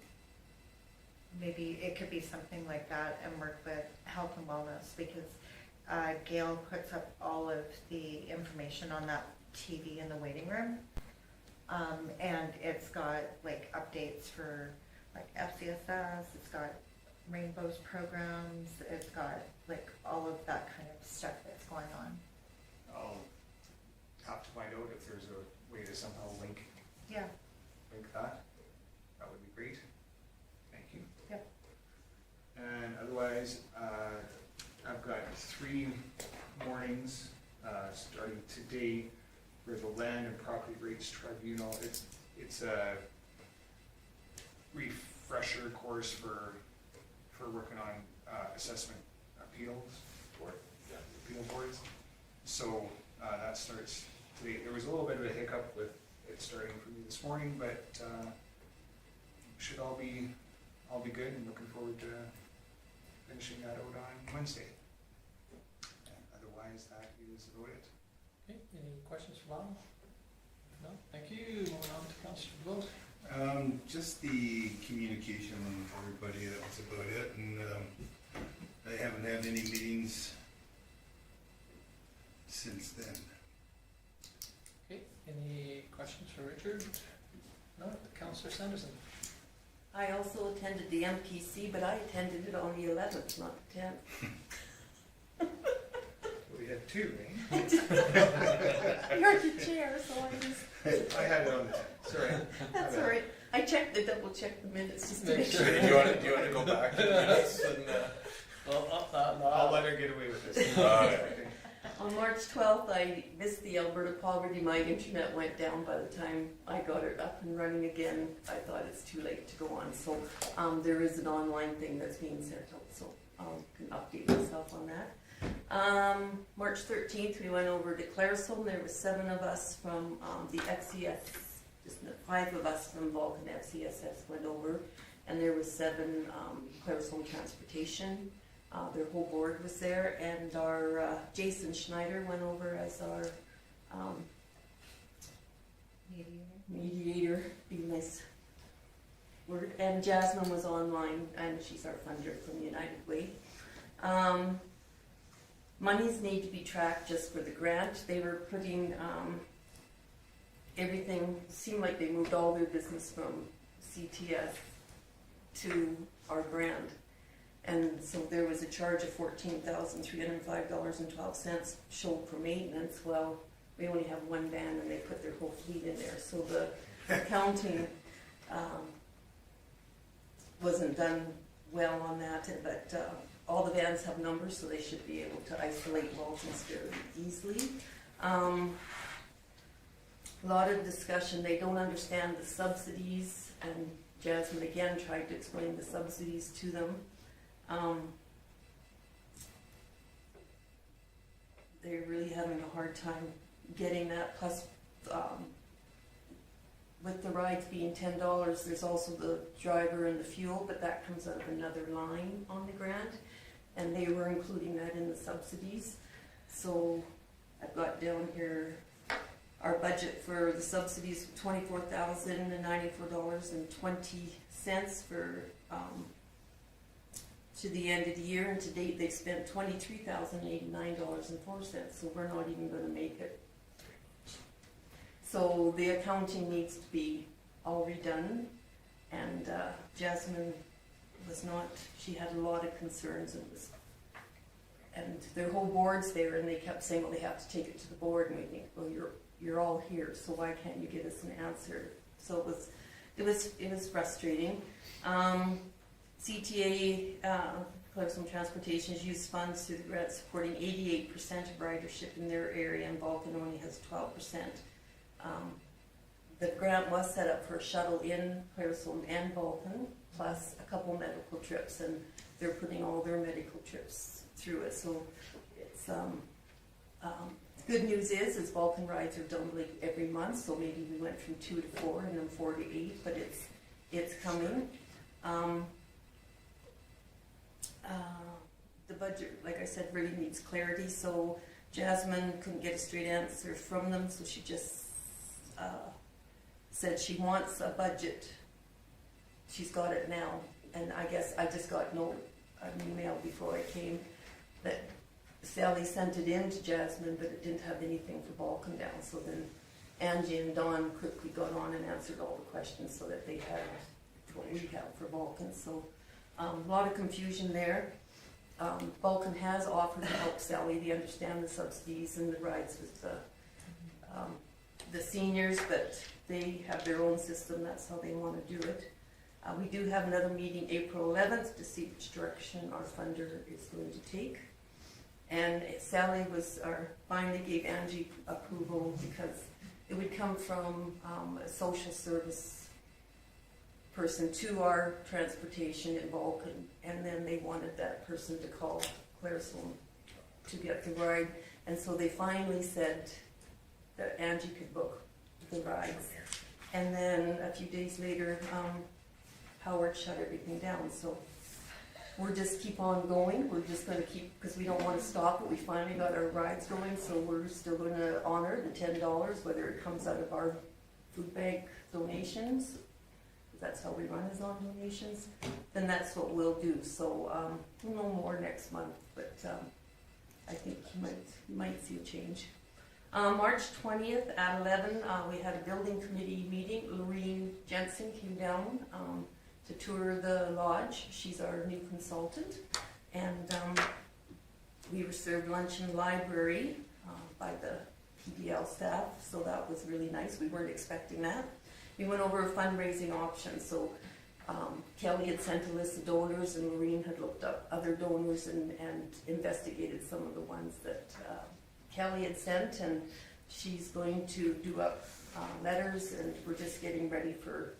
Speaker 7: Maybe it could be something like that and work with health and wellness, because Gail puts up all of the information on that TV in the waiting room. And it's got like updates for like FCSS, it's got Rainbow's programs, it's got like all of that kind of stuff that's going on.
Speaker 6: I'll have to find out if there's a way to somehow link
Speaker 7: Yeah.
Speaker 6: that. That would be great. Thank you.
Speaker 7: Yep.
Speaker 6: And otherwise, I've got 3 mornings starting today for the Land and Property Rates Tribunal. it's a refresher course for working on assessment appeals,
Speaker 1: Or, yeah.
Speaker 6: appeal boards. So that starts today. There was a little bit of a hiccup with it starting for me this morning, but should all be good, and looking forward to finishing that out on Wednesday. And otherwise, that is about it.
Speaker 4: Okay, any questions for Bob? No, thank you. Moving on to Councillor Vogt.
Speaker 5: Just the communication with everybody, that was about it, and I haven't had any meetings since then.
Speaker 4: Okay, any questions for Richard? No, Councillor Sanderson.
Speaker 2: I also attended the MPC, but I attended it on the 11th, not the 10th.
Speaker 6: We had two, eh?
Speaker 2: You're the chair, so I just,
Speaker 6: I had it on the 10th, sorry.
Speaker 2: that's all right. I double checked the minutes just to
Speaker 4: Make
Speaker 2: make
Speaker 4: sure.
Speaker 2: sure.
Speaker 1: Do you want to go back to the minutes and,
Speaker 4: Well,
Speaker 6: I'll let her get away with this.
Speaker 1: Okay.
Speaker 2: On March 12th, I missed the Alberta poverty. My internet went down by the time I got it up and running again. I thought it's too late to go on. So there is an online thing that's being sent out, so I can update myself on that. March 13th, we went over to Claresholm. There were 7 of us from the FCS, just 5 of us from Vulcan FCSS went over, and there was 7 Claresholm Transportation. Their whole board was there, and our Jason Schneider went over as our mediator, be a nice word, and Jasmine was online, and she's our funder from United Way. Monies need to be tracked just for the grant. They were putting everything, seemed like they moved all their business from CTS to our grant. And so there was a charge of $14,305.12 showed for maintenance. Well, we only have 1 van and they put their whole fleet in there. So the accounting wasn't done well on that, but all the vans have numbers, so they should be able to isolate Waltons very easily. A lot of discussion. They don't understand the subsidies, and Jasmine again tried to explain the subsidies to them. They're really having a hard time getting that, plus with the rides being $10, there's also the driver and the fuel, but that comes out of another line on the grant, and they were including that in the subsidies. So I've got down here our budget for the subsidies, $24,094.20 for to the end of the year, and to date they've spent $23,089.04, so we're not even going to make it. So the accounting needs to be all redone, and Jasmine was not, she had a lot of concerns, and their whole board's there, and they kept saying, well, they have to take it to the board, and we think, well, you're all here, so why can't you give us an answer? So it was frustrating. CTA, Clarkson Transportation, has used funds through the grant supporting 88% of ridership in their area, and Vulcan only has 12%. The grant was set up for a shuttle in Clarkson and Vulcan, plus a couple medical trips, and they're putting all their medical trips through it. So it's good news is Vulcan rides are doubling every month, so maybe we went from 2 to 4 and then 4 to 8, but it's coming. The budget, like I said, really needs clarity, so Jasmine couldn't get a straight answer from them, so she just said she wants a budget. She's got it now, and I guess I just got an email before I came that Sally sent it in to Jasmine, but it didn't have anything for Vulcan down, so then Angie and Dawn quickly got on and answered all the questions so that they had what we have for Vulcan. So a lot of confusion there. Vulcan has offered to help Sally. They understand the subsidies and the rides with the seniors, but they have their own system. That's how they want to do it. We do have another meeting April 11th to see which direction our funder is going to take. And Sally finally gave Angie approval because it would come from a social service person to our transportation in Vulcan, and then they wanted that person to call Claire's home to get the ride, and so they finally said that Angie could book the rides. And then a few days later, Howard shut everything down, so we're just keep on going. We're just gonna keep, because we don't wanna stop it. We finally got our rides going, so we're still gonna honor the $10, whether it comes out of our food bank donations. That's how we run, is on donations. Then that's what we'll do. So, we'll know more next month, but, I think you might see a change. March 20th at 11, we had a building committee meeting. Lorene Jensen came down, to tour the lodge. She's our new consultant. And we were served lunch in the library by the PDL staff, so that was really nice. We weren't expecting that. We went over fundraising options. So Kelly had sent a list of donors, and Lorene had looked up other donors and investigated some of the ones that Kelly had sent, and she's going to do up letters, and we're just getting ready for,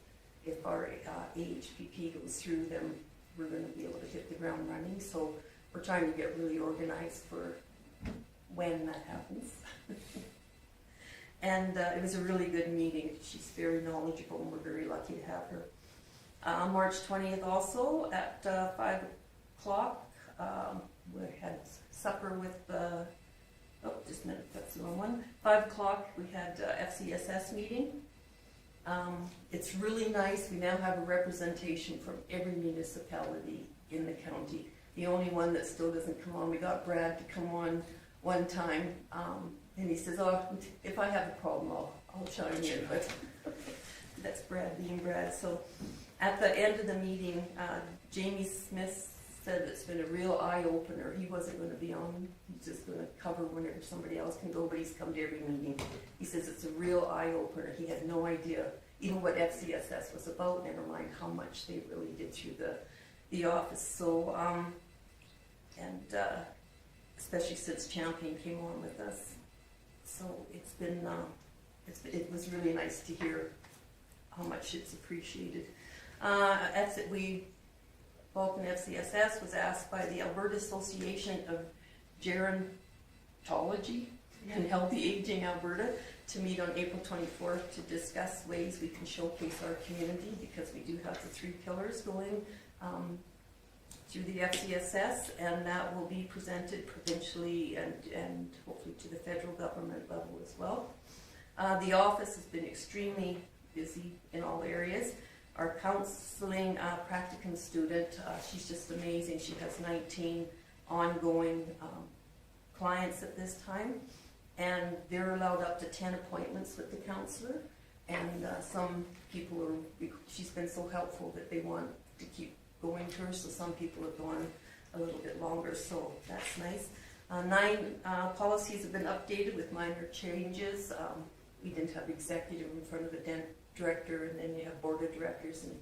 Speaker 2: if our AHPP goes through, then we're going to be able to hit the ground running. So we're trying to get really organized for when that happens. And it was a really good meeting. She's very knowledgeable, and we're very lucky to have her. March 20th also at 5 o'clock, we had supper with just a minute, that's the wrong one. 5 o'clock, we had FCSS meeting. It's really nice. We now have a representation from every municipality in the county. The only one that still doesn't come on, we got Brad to come on one time, and he says, "Oh, if I have a problem, I'll chime in." But that's Brad being Brad. So at the end of the meeting, Jamie Smith said it's been a real eye-opener. He wasn't going to be on. He's just going to cover whenever somebody else can go, but he's come to every meeting. He says it's a real eye-opener. He had no idea even what FCSS was about, never mind how much they really did through the office. So, especially since Champion came on with us. So it's been, it was really nice to hear how much it's appreciated. Vulcan FCSS was asked by the Alberta Association of Gerontology and Healthy Aging Alberta to meet on April 24th to discuss ways we can showcase our community, because we do have the 3 pillars going through the FCSS, and that will be presented provincially and hopefully to the federal government level as well. The office has been extremely busy in all areas. Our counseling practicum student, she's just amazing. She has 19 ongoing clients at this time, and they're allowed up to 10 appointments with the counselor. And some people she's been so helpful that they want to keep going to her, so some people have gone a little bit longer, so that's nice. 9 policies have been updated with minor changes. We didn't have executive in front of the director, and then you have board of directors, and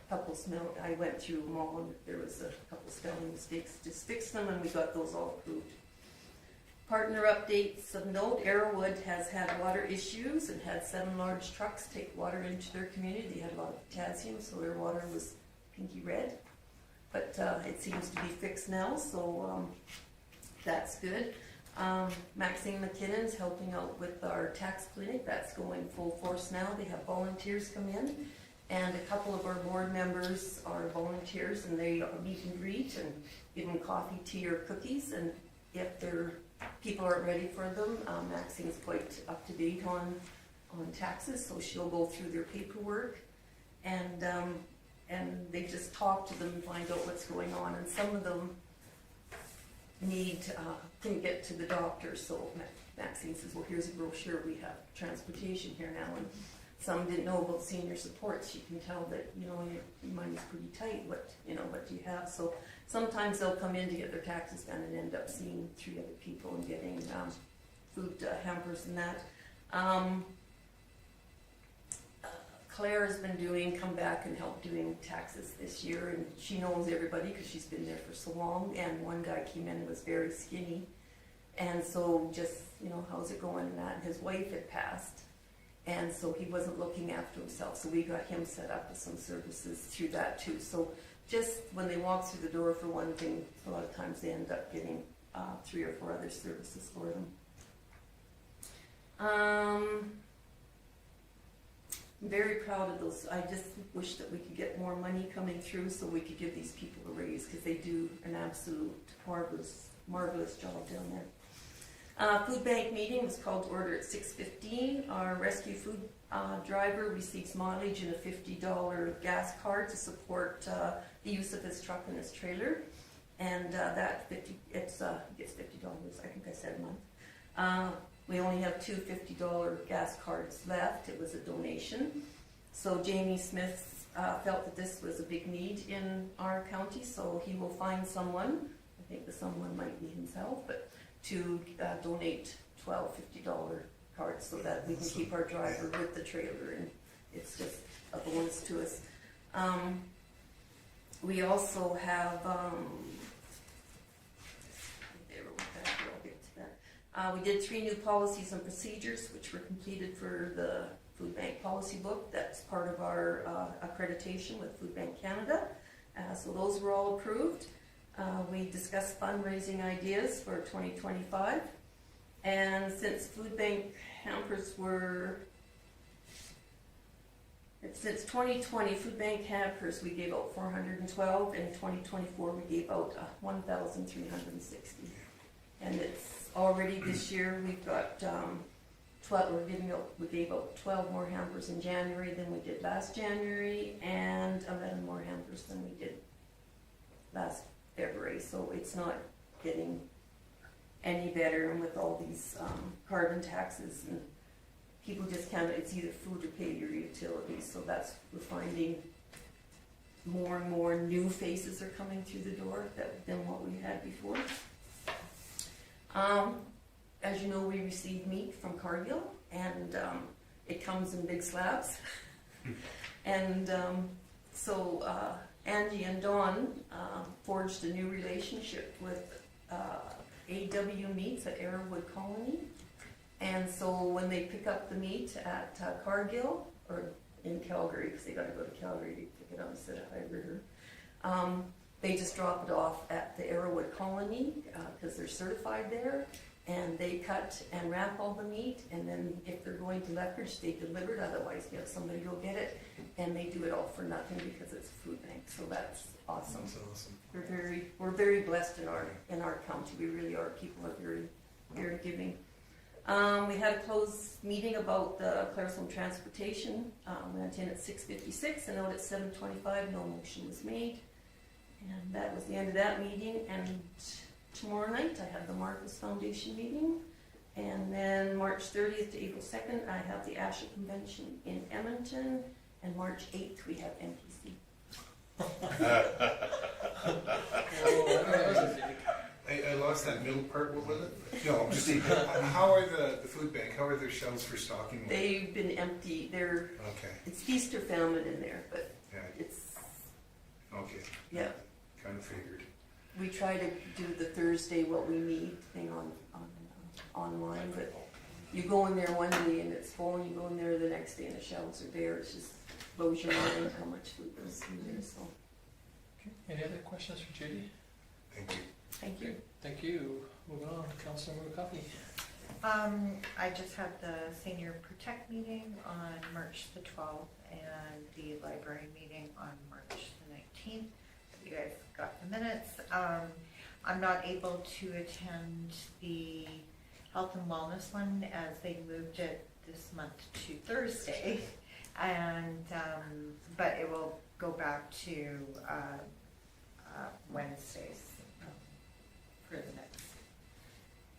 Speaker 2: a couple I went through them all, and there was a couple spelling mistakes. Just fixed them, and we got those all approved. Partner updates of note: Arrowwood has had water issues and had 7 large trucks take water into their community. They had a lot of potassium, so their water was pinky red. But it seems to be fixed now, so that's good. Maxine McKinnon's helping out with our tax clinic. That's going full force now. They have volunteers come in, and a couple of our board members are volunteers, and they meet and greet and give them coffee, tea, or cookies. And if their people aren't ready for them, Maxine's quite up to date on taxes, so she'll go through their paperwork, and they just talk to them and find out what's going on. And some of them can get to the doctor, so Maxine says, "Well, here's a brochure. We have transportation here now." And some didn't know about senior supports. You can tell that your money's pretty tight. What do you have? So sometimes they'll come in to get their taxes done and end up seeing 3 other people and getting food hampers and that. Claire has been come back and help doing taxes this year, and she knows everybody because she's been there for so long. And one guy came in and was very skinny, and so just, how's it going and that. And his wife had passed, And so he wasn't looking after himself, so we got him set up with some services through that too. So just when they walk through the door, for one thing, a lot of times they end up getting 3 or 4 other services for them. I'm very proud of those. I just wish that we could get more money coming through so we could give these people a raise, because they do an absolute marvelous job down there. Food bank meeting was called to order at 6:15. Our rescue food driver receives mileage and a $50 gas card to support the use of his truck and his trailer. And that gets $50, I think I said a month. We only have 2 $50 gas cards left. It was a donation. So Jamie Smith felt that this was a big need in our county, so he will find someone, I think the someone might be himself, but to donate 12 $50 cards so that we can keep our driver with the trailer, and it's just a bonus to us. We also have, we did 3 new policies and procedures which were completed for the Food Bank Policy Book. That's part of our accreditation with Food Bank Canada. So those were all approved. We discussed fundraising ideas for 2025. And since Food Bank hampers were, since 2020, Food Bank hampers, we gave out 412. In 2024, we gave out 1,360. And it's already this year, we've got 12, we gave out 12 more hampers in January than we did last January, and 11 more hampers than we did last February. So it's not getting any better, and with all these carbon taxes, and people just can't, it's either food or pay your utilities. So that's, we're finding more and more new faces are coming through the door than what we had before. As you know, we receive meat from Cargill, and it comes in big slabs. And so Andy and Dawn forged a new relationship with AW Meats at Arrowwood Colony. And so when they pick up the meat at Cargill, or in Calgary, because they got to go to Calgary to pick it up instead of High River, they just drop it off at the Arrowwood Colony because they're certified there, and they cut and wrap all the meat, and then if they're going to Lethbridge, they deliver it. Otherwise, we have somebody go get it, and they do it all for nothing because it's a food bank. So that's awesome.
Speaker 5: That's awesome.
Speaker 2: We're very blessed in our county. We really are. People are very giving. We had a closed meeting about the Claresholm transportation. We went in at 6:56 and out at 7:25. No motion was made. And that was the end of that meeting. And tomorrow night I have the Marcus Foundation meeting. And then March 30th to April 2nd I have the ASHA convention in Edmonton. And March 8th we have NPC.
Speaker 5: I lost that middle part. What was it? No, I'm just saying. How are the food bank? How are their shelves for stocking?
Speaker 2: They've been empty.
Speaker 5: Okay.
Speaker 2: It's feast or famine in there, but
Speaker 5: Yeah.
Speaker 2: it's,
Speaker 5: Okay.
Speaker 2: yeah.
Speaker 5: Kind of figured.
Speaker 2: We try to do the Thursday what we need thing online, but you go in there one day and it's full, and you go in there the next day and the shelves are bare. It just blows your mind how much food goes through there. So
Speaker 4: Okay. Any other questions for Judy?
Speaker 5: Thank you.
Speaker 2: thank you.
Speaker 4: Thank you. Moving on, Councilor McCuffey.
Speaker 7: I just had the Senior Protect meeting on March the 12th and the library meeting on March the 19th. You guys got the minutes. I'm not able to attend the health and wellness one as they moved it this month to Thursday, and but it will go back to Wednesdays for the next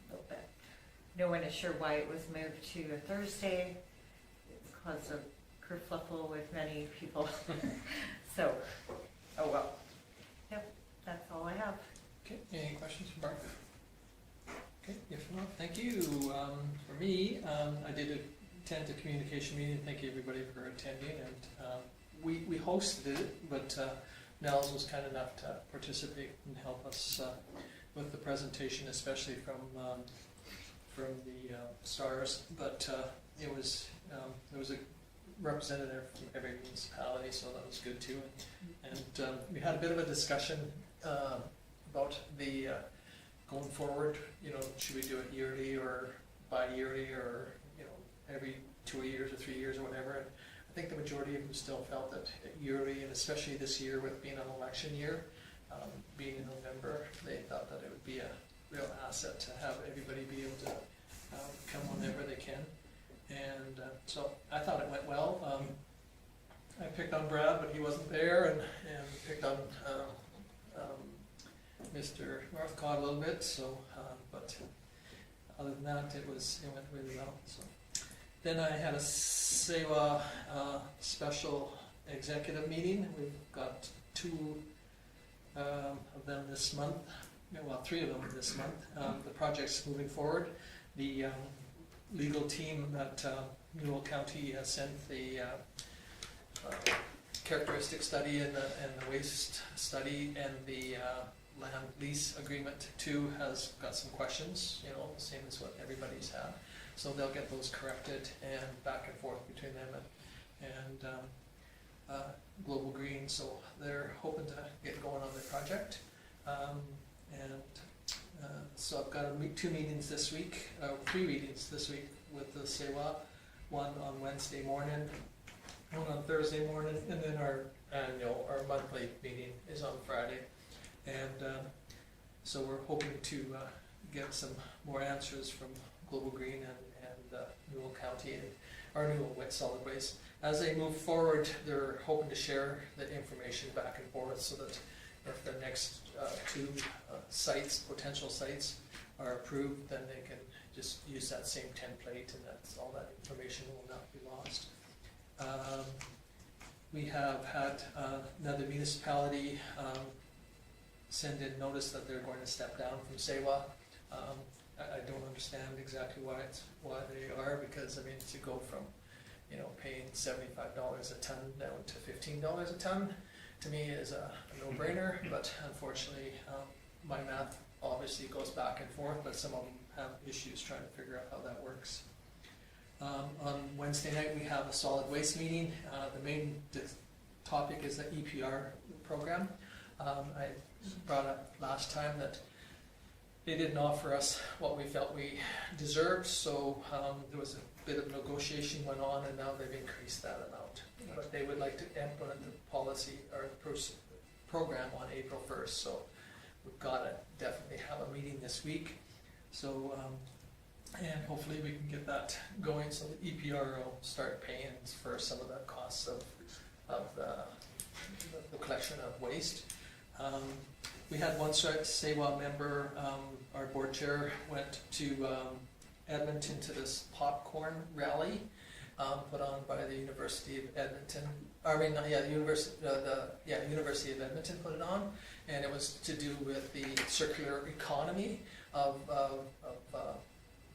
Speaker 7: little bit. No one is sure why it was moved to a Thursday. It's caused a kerfluffle with many people. So, oh well. Yep, that's all I have.
Speaker 4: Okay, any questions for Barb? Okay, if not, thank you. For me, I did attend the communication meeting. Thank you everybody for attending, and we hosted it, but Nels was kind enough to participate and help us with the presentation, especially from the STARS. But it was, there was a representative from every municipality, so that was good too. And we had a bit of a discussion about the, going forward, you know, should we do it yearly or bi-yearly or, you know, every 2 years or 3 years or whatever. And I think the majority of them still felt that yearly, and especially this year with being an election year, being in November, they thought that it would be a real asset to have everybody be able to come whenever they can. And so I thought it went well. I picked on Brad, but he wasn't there, and picked on Mr. Northcott a little bit. So, but other than that, it went really well. So then I had a SEWA special executive meeting. We've got 2 of them this month. Well, 3 of them this month. The project's moving forward. The legal team at Newell County has sent the characteristic study and the waste study, and the land lease agreement too has got some questions, you know, the same as what everybody's had. So they'll get those corrected and back and forth between them and Global Green. So they're hoping to get going on their project. So I've got 2 meetings this week, 3 meetings this week with the SEWA, one on Wednesday morning, one on Thursday morning, and then our monthly meeting is on Friday. And so we're hoping to get some more answers from Global Green and Newell County and our Newell Solid Waste. As they move forward, they're hoping to share the information back and forth so that if the next 2 sites, potential sites, are approved, then they can just use that same template, and that's all that information will not be lost. We have had another municipality send in notice that they're going to step down from SEWA. I don't understand exactly why they are, because I mean, to go from, you know, paying $75 a ton down to $15 a ton, to me is a no-brainer. But unfortunately, my math obviously goes back and forth, but some of them have issues trying to figure out how that works. On Wednesday night, we have a solid waste meeting. The main topic is the EPR program. I brought up last time that they didn't offer us what we felt we deserved, so there was a bit of negotiation went on, and now they've increased that amount. But they would like to implement the policy or the program on April 1st, so we've got to definitely have a meeting this week. So, and hopefully we can get that going so the EPR will start paying for some of the costs of the collection of waste. We had one SEWA member, our board chair, went to Edmonton to this popcorn rally put on by the University of Edmonton. University of Edmonton put it on, and it was to do with the circular economy of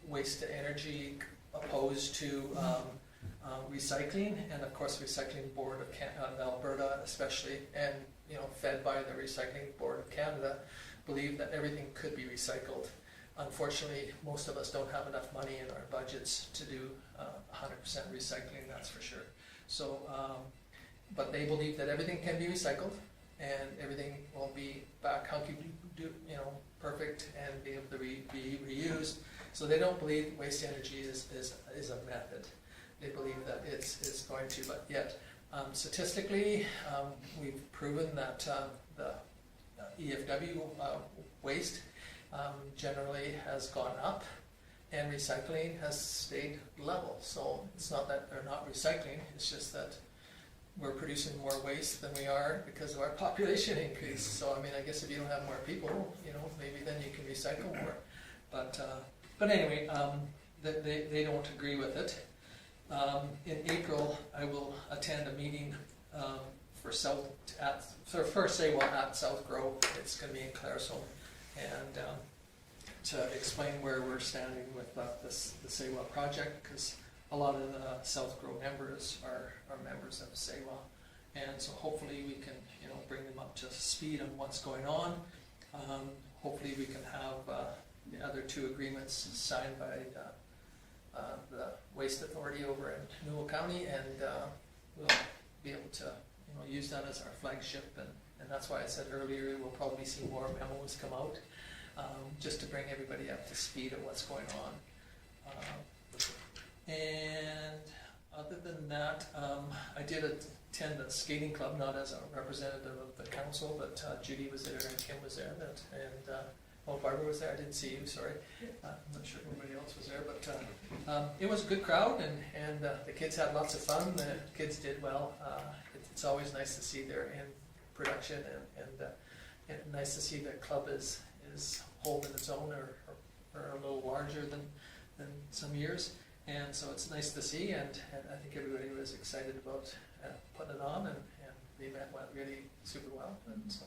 Speaker 4: waste to energy opposed to recycling, and of course Recycling Board of Alberta especially, and you know, fed by the Recycling Board of Canada, believe that everything could be recycled. Unfortunately, most of us don't have enough money in our budgets to do 100% recycling, that's for sure. So, but they believe that everything can be recycled, and everything will be back perfect and be able to be reused. So they don't believe waste energy is a method. They believe that it's going to, but yet statistically, we've proven that the EFW waste generally has gone up, and recycling has stayed level. So it's not that they're not recycling, it's just that we're producing more waste than we are because of our population increase. So I mean, I guess if you don't have more people, you know, maybe then you can recycle more. But anyway, they don't agree with it. In April, I will attend a meeting for SEWA at South Grove. It's going to be in Claresholm, and to explain where we're standing with the SEWA project, because a lot of the South Grove members are members of SEWA, and so hopefully we can, you know, bring them up to speed on what's going on. Hopefully we can have the other 2 agreements signed by the Waste Authority over in Newell County, and we'll be able to, use that as our flagship, and that's why I said earlier, we'll probably see more memos come out, just to bring everybody up to speed of what's going on. And other than that, I did attend a skating club, not as a representative of the council, but Judy was there and Kim was there, and Barbara was there. I didn't see you, sorry. I'm not sure if anybody else was there, but it was a good crowd, and the kids had lots of fun. The kids did well. It's always nice to see they're in production, and nice to see the club is holding its own, or a little larger than some years. And so it's nice to see, and I think everybody was excited about putting it on, and the event went really super well. And so,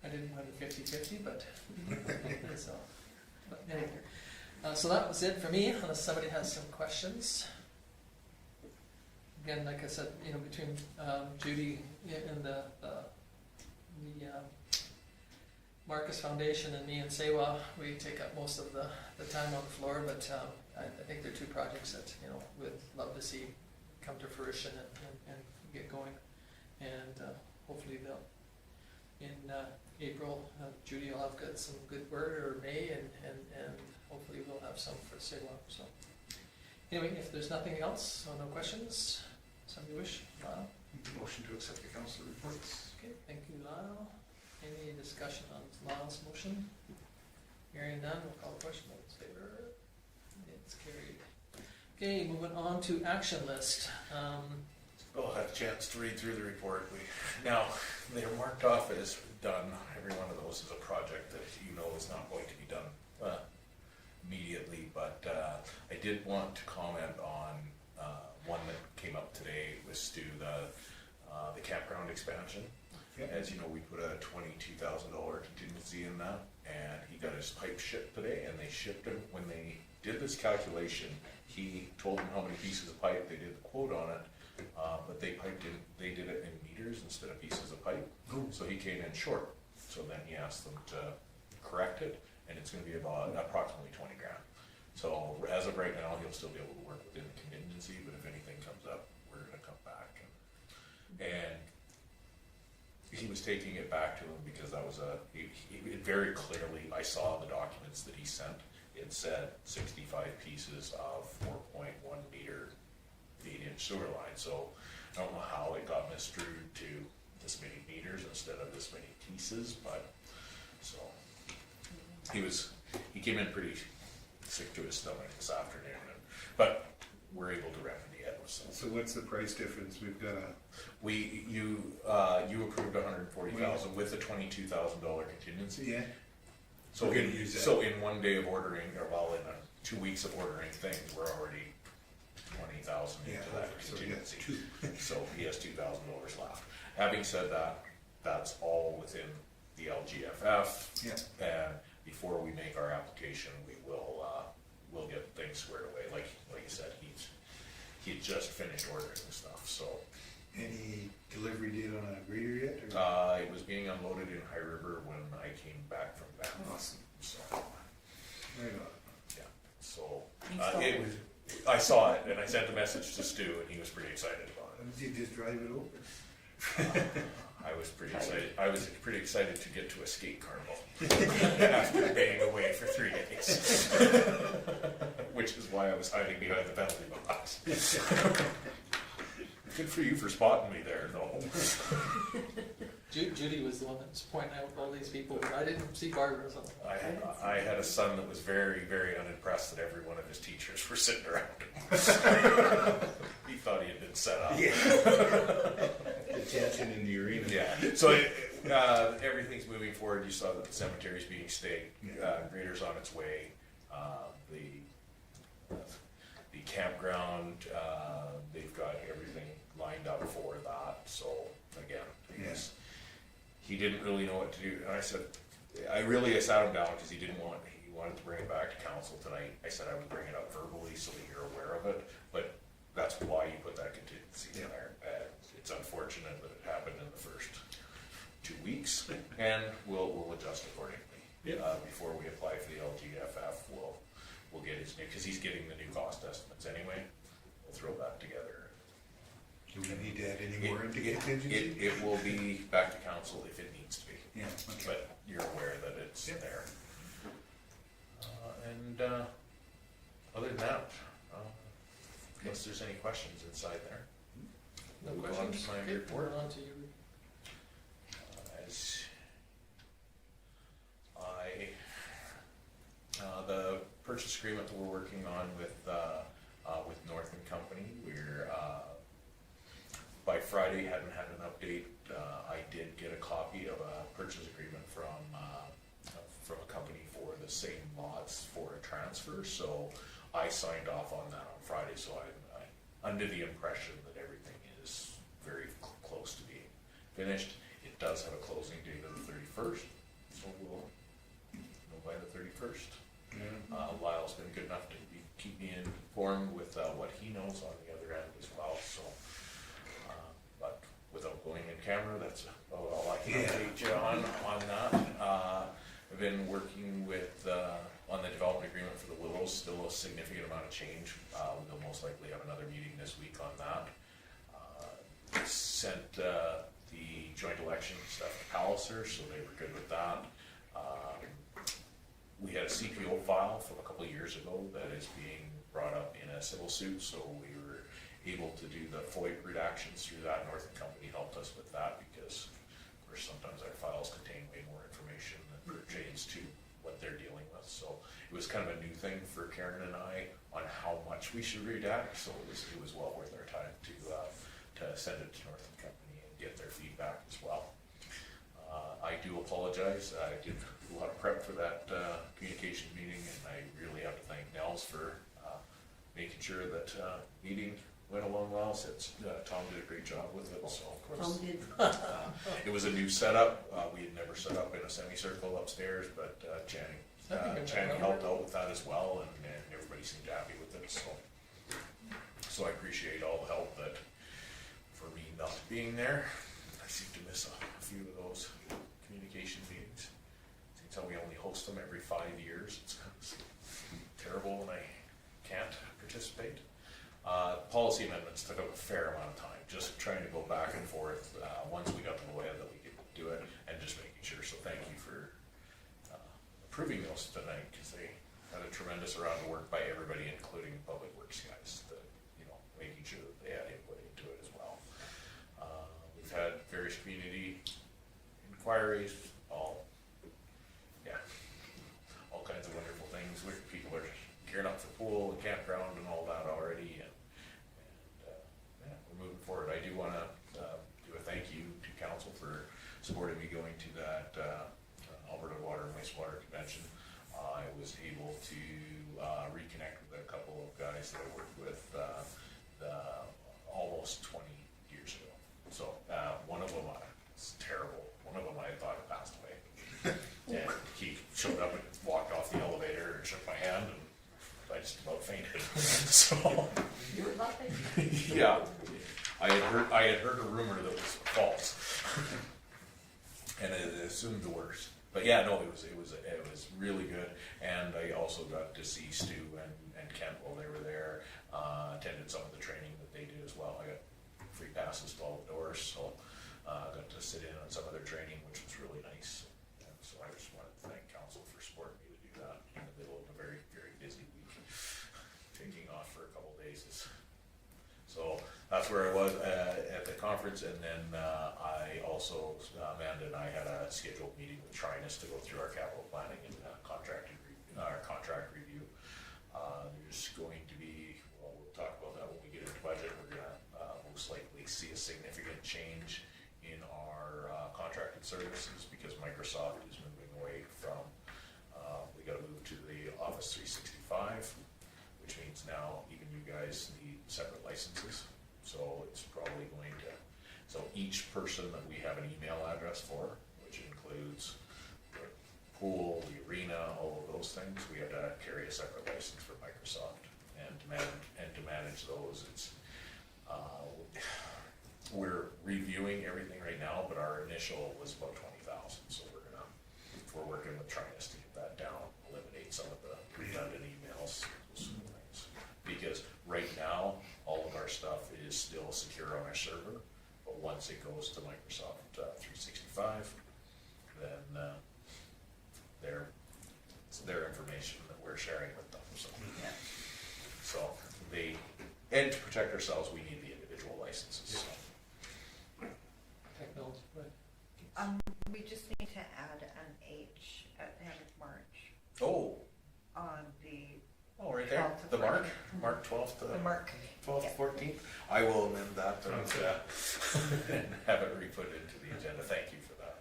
Speaker 4: I didn't win the 50-50, but anyway. So that was it for me, unless somebody has some questions. Again, like I said, between Judy and the Marcus Foundation and me and Sewa, we take up most of the time on the floor, but I think they're two projects that we'd love to see come to fruition and get going, and hopefully they'll in April. Judy will have got some good word, or May, and hopefully we'll have some for Sewa. So anyway, if there's nothing else, no questions, somebody wish, Lyle?
Speaker 6: Motion to accept the council reports.
Speaker 4: Okay, thank you, Lyle. Any discussion on Lyle's motion? Hearing none, we'll call the question. All in favor? It's carried. Okay, moving on to action list.
Speaker 1: We'll have a chance to read through the report. Now, they're marked off as done. Every one of those is a project that is not going to be done immediately, but I did want to comment on one that came up today with Stu, the campground expansion.
Speaker 5: Yep.
Speaker 1: As you know, we put a $22,000 contingency in that, and he got his pipe shipped today, and they shipped him. When they did this calculation, he told them how many pieces of pipe, they did the quote on it, but they did it in meters instead of pieces of pipe.
Speaker 5: Ooh.
Speaker 1: So he came in short. So then he asked them to correct it, and it's gonna be about approximately 20 grand. So as of right now, he'll still be able to work within the contingency, but if anything comes up, we're gonna come back. And he was taking it back to him because that was it very clearly, I saw the documents that he sent. It said 65 pieces of 4.1 meter 8-inch sewer line. So I don't know how it got misdrew to this many meters instead of this many pieces, but so he came in pretty sick to his stomach this afternoon, but we're able to remedy it.
Speaker 5: So what's the price difference? We've got
Speaker 1: You approved $140,000 with a $22,000 contingency.
Speaker 5: yeah.
Speaker 1: So
Speaker 5: We're gonna use that.
Speaker 1: so in 1 day of ordering, or in 2 weeks of ordering things, we're already 20,000 into that
Speaker 5: So we got
Speaker 1: contingency.
Speaker 5: two.
Speaker 1: So he has $2,000 left. Having said that, that's all within the LGFF.
Speaker 5: Yeah.
Speaker 1: And before we make our application, we'll get things squared away. Like you said, he had just finished ordering the stuff. So
Speaker 5: Any delivery date on a grader yet? Or?
Speaker 1: it was being unloaded in High River when I came back from Banff.
Speaker 5: Awesome.
Speaker 1: So
Speaker 5: Right on.
Speaker 1: yeah. So
Speaker 2: You saw it.
Speaker 1: I saw it, and I sent a message to Stu, and he was pretty excited about it.
Speaker 5: Did you just drive it over?
Speaker 1: I was pretty excited. I was pretty excited to get to a skate carnival after being away for 3 days, which is why I was hiding behind the penalty box. Good for you for spotting me there, though.
Speaker 4: Judy was the one that was pointing out all these people, but I didn't see Barbara. So.
Speaker 1: I had a son that was very, very unimpressed that every one of his teachers were sitting around him. He thought he had been set up.
Speaker 5: The tension in the arena.
Speaker 1: Yeah. So everything's moving forward. You saw that the cemetery's being staked. Grader's on its way. The campground, they've got everything lined up for that. So again, he didn't really know what to do. And I said, I sat him down because he wanted to bring it back to council tonight. I said I would bring it up verbally so that you're aware of it, but that's why you put that contingency in there. It's unfortunate that it happened in the first 2 weeks, and we'll adjust accordingly. Before we apply for the LGFF, we'll get his, because he's getting the new cost estimates anyway, we'll throw that together.
Speaker 5: Do we need to add any more into contingency?
Speaker 1: It will be back to council if it needs to be,
Speaker 5: Yeah, okay.
Speaker 1: but you're aware that it's
Speaker 5: Yep.
Speaker 1: there. And other than that, unless there's any questions inside there.
Speaker 4: No
Speaker 1: Move on to
Speaker 4: questions?
Speaker 1: my
Speaker 4: Okay,
Speaker 1: report.
Speaker 4: moving on to you.
Speaker 1: As the purchase agreement that we're working on with North and Company, we're, by Friday, hadn't had an update. I did get a copy of a purchase agreement from a company for the same lots for a transfer, so I signed off on that on Friday, so I'm under the impression that everything is very close to being finished. It does have a closing date of the 31st, so we'll know by the 31st. Lyle's been good enough to keep me informed with what he knows on the other end as well, so, but without going in camera, that's about all I can update you on that. I've been working with, on the development agreement for the Willows, still a significant amount of change. We'll most likely have another meeting this week on that. Sent the joint election stuff to Palliser, so they were good with that. We had a CPO file from a couple of years ago that is being brought up in a civil suit, so we were able to do the FOIP redactions through that. North and Company helped us with that because, of course, sometimes our files contain way more information that pertains to what they're dealing with. So it was kind of a new thing for Karen and I on how much we should redact, so it was well worth our time to send it to North and Company and get their feedback as well. I do apologize. I did a lot of prep for that communication meeting, and I really have to thank Nels for making sure that meeting went along well. Since Tom did a great job with it, so of course
Speaker 2: Tom did.
Speaker 1: it was a new setup. We had never set up in a semicircle upstairs, but Channing helped out with that as well, and everybody seemed happy with it. So I appreciate all the help that for me not being there. I seem to miss a few of those communication meetings. Seems how we only host them every 5 years. It's kind of terrible when I can't participate. Policy amendments took up a fair amount of time, just trying to go back and forth once we got to the way that we could do it, and just making sure. So thank you for approving those tonight, because they had a tremendous amount of work by everybody, including Public Works guys, that, making sure that they had input into it as well. We've had various community inquiries, all kinds of wonderful things. People are gearing up for pool and campground and all that already, and we're moving forward. I do want to do a thank you to council for supporting me going to that Alberta Water and Wastewater Convention. I was able to reconnect with a couple of guys that I worked with almost 20 years ago. So one of them, it's terrible. One of them I thought had passed away. And he showed up and walked off the elevator and shook my hand, and I just about fainted. So
Speaker 2: You were laughing?
Speaker 1: yeah, I had heard a rumor that was false, and I assumed the worst. But yeah, no, it was really good, and I also got to see Stu and Kent while they were there. Attended some of the training that they did as well. I got free passes to all the doors, so got to sit in on some of their training, which was really nice. And so I just wanted to thank council for supporting me to do that in the middle of a very, very busy week. Taking off for a couple of days is. So that's where I was at the conference, and then I also, Amanda and I had a scheduled meeting with Trinus to go through our capital planning and contract review. There's going to be, well, we'll talk about that when we get into budget. We're going to most likely see a significant change in our contracted services because Microsoft is moving away from, we got to move to the Office 365, which means now even you guys need separate licenses. So it's probably going to, so each person that we have an email address for, which includes the pool, the arena, all of those things, we have to carry a separate license for Microsoft. And to manage those, it's, we're reviewing everything right now, but our initial was about 20,000. So we're working with Trinus to get that down, eliminate some of the redundant emails, once it goes to Microsoft 365, then it's their information that we're sharing with them, so. So and to protect ourselves, we need the individual licenses, so.
Speaker 4: Technology, right?
Speaker 7: We just need to add an H at the end of March
Speaker 1: Oh,
Speaker 7: on the,
Speaker 1: right there,
Speaker 7: 12th to
Speaker 1: the mark,
Speaker 7: 14th.
Speaker 1: Mark 12th to
Speaker 7: the mark.
Speaker 1: 12th,
Speaker 7: Yeah.
Speaker 1: 14th. I will amend that and have it re-put into the agenda. Thank you for that.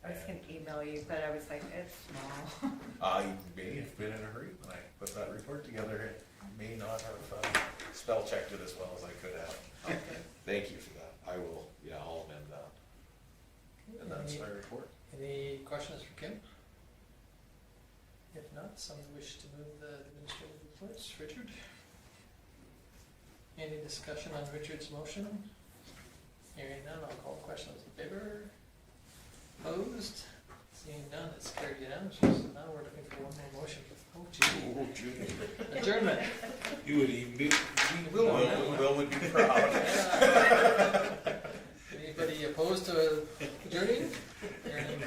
Speaker 7: I was gonna email you, but I was like, it's small.
Speaker 1: I may have been in a hurry when I put that report together. It may not have spell checked it as well as I could have.
Speaker 4: Okay.
Speaker 1: Thank you for that. I will, I'll amend that. And that's my report.
Speaker 4: Any questions for Kim? If not, someone wish to move the administrative reports? Richard? Any discussion on Richard's motion? Hearing none, I'll call the question. Those in favor? Opposed? Seeing none, it's carried unanimously. So now we're looking for one more motion. Oh, gee.
Speaker 1: Oh, Judy.
Speaker 4: Adjournment.
Speaker 5: You would even be,
Speaker 1: Will would be proud.
Speaker 4: Anybody opposed to adjourning? Hearing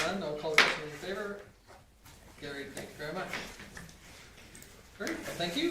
Speaker 4: none, I'll call the question in favor. Carried, thank you very much. Great, well, thank you.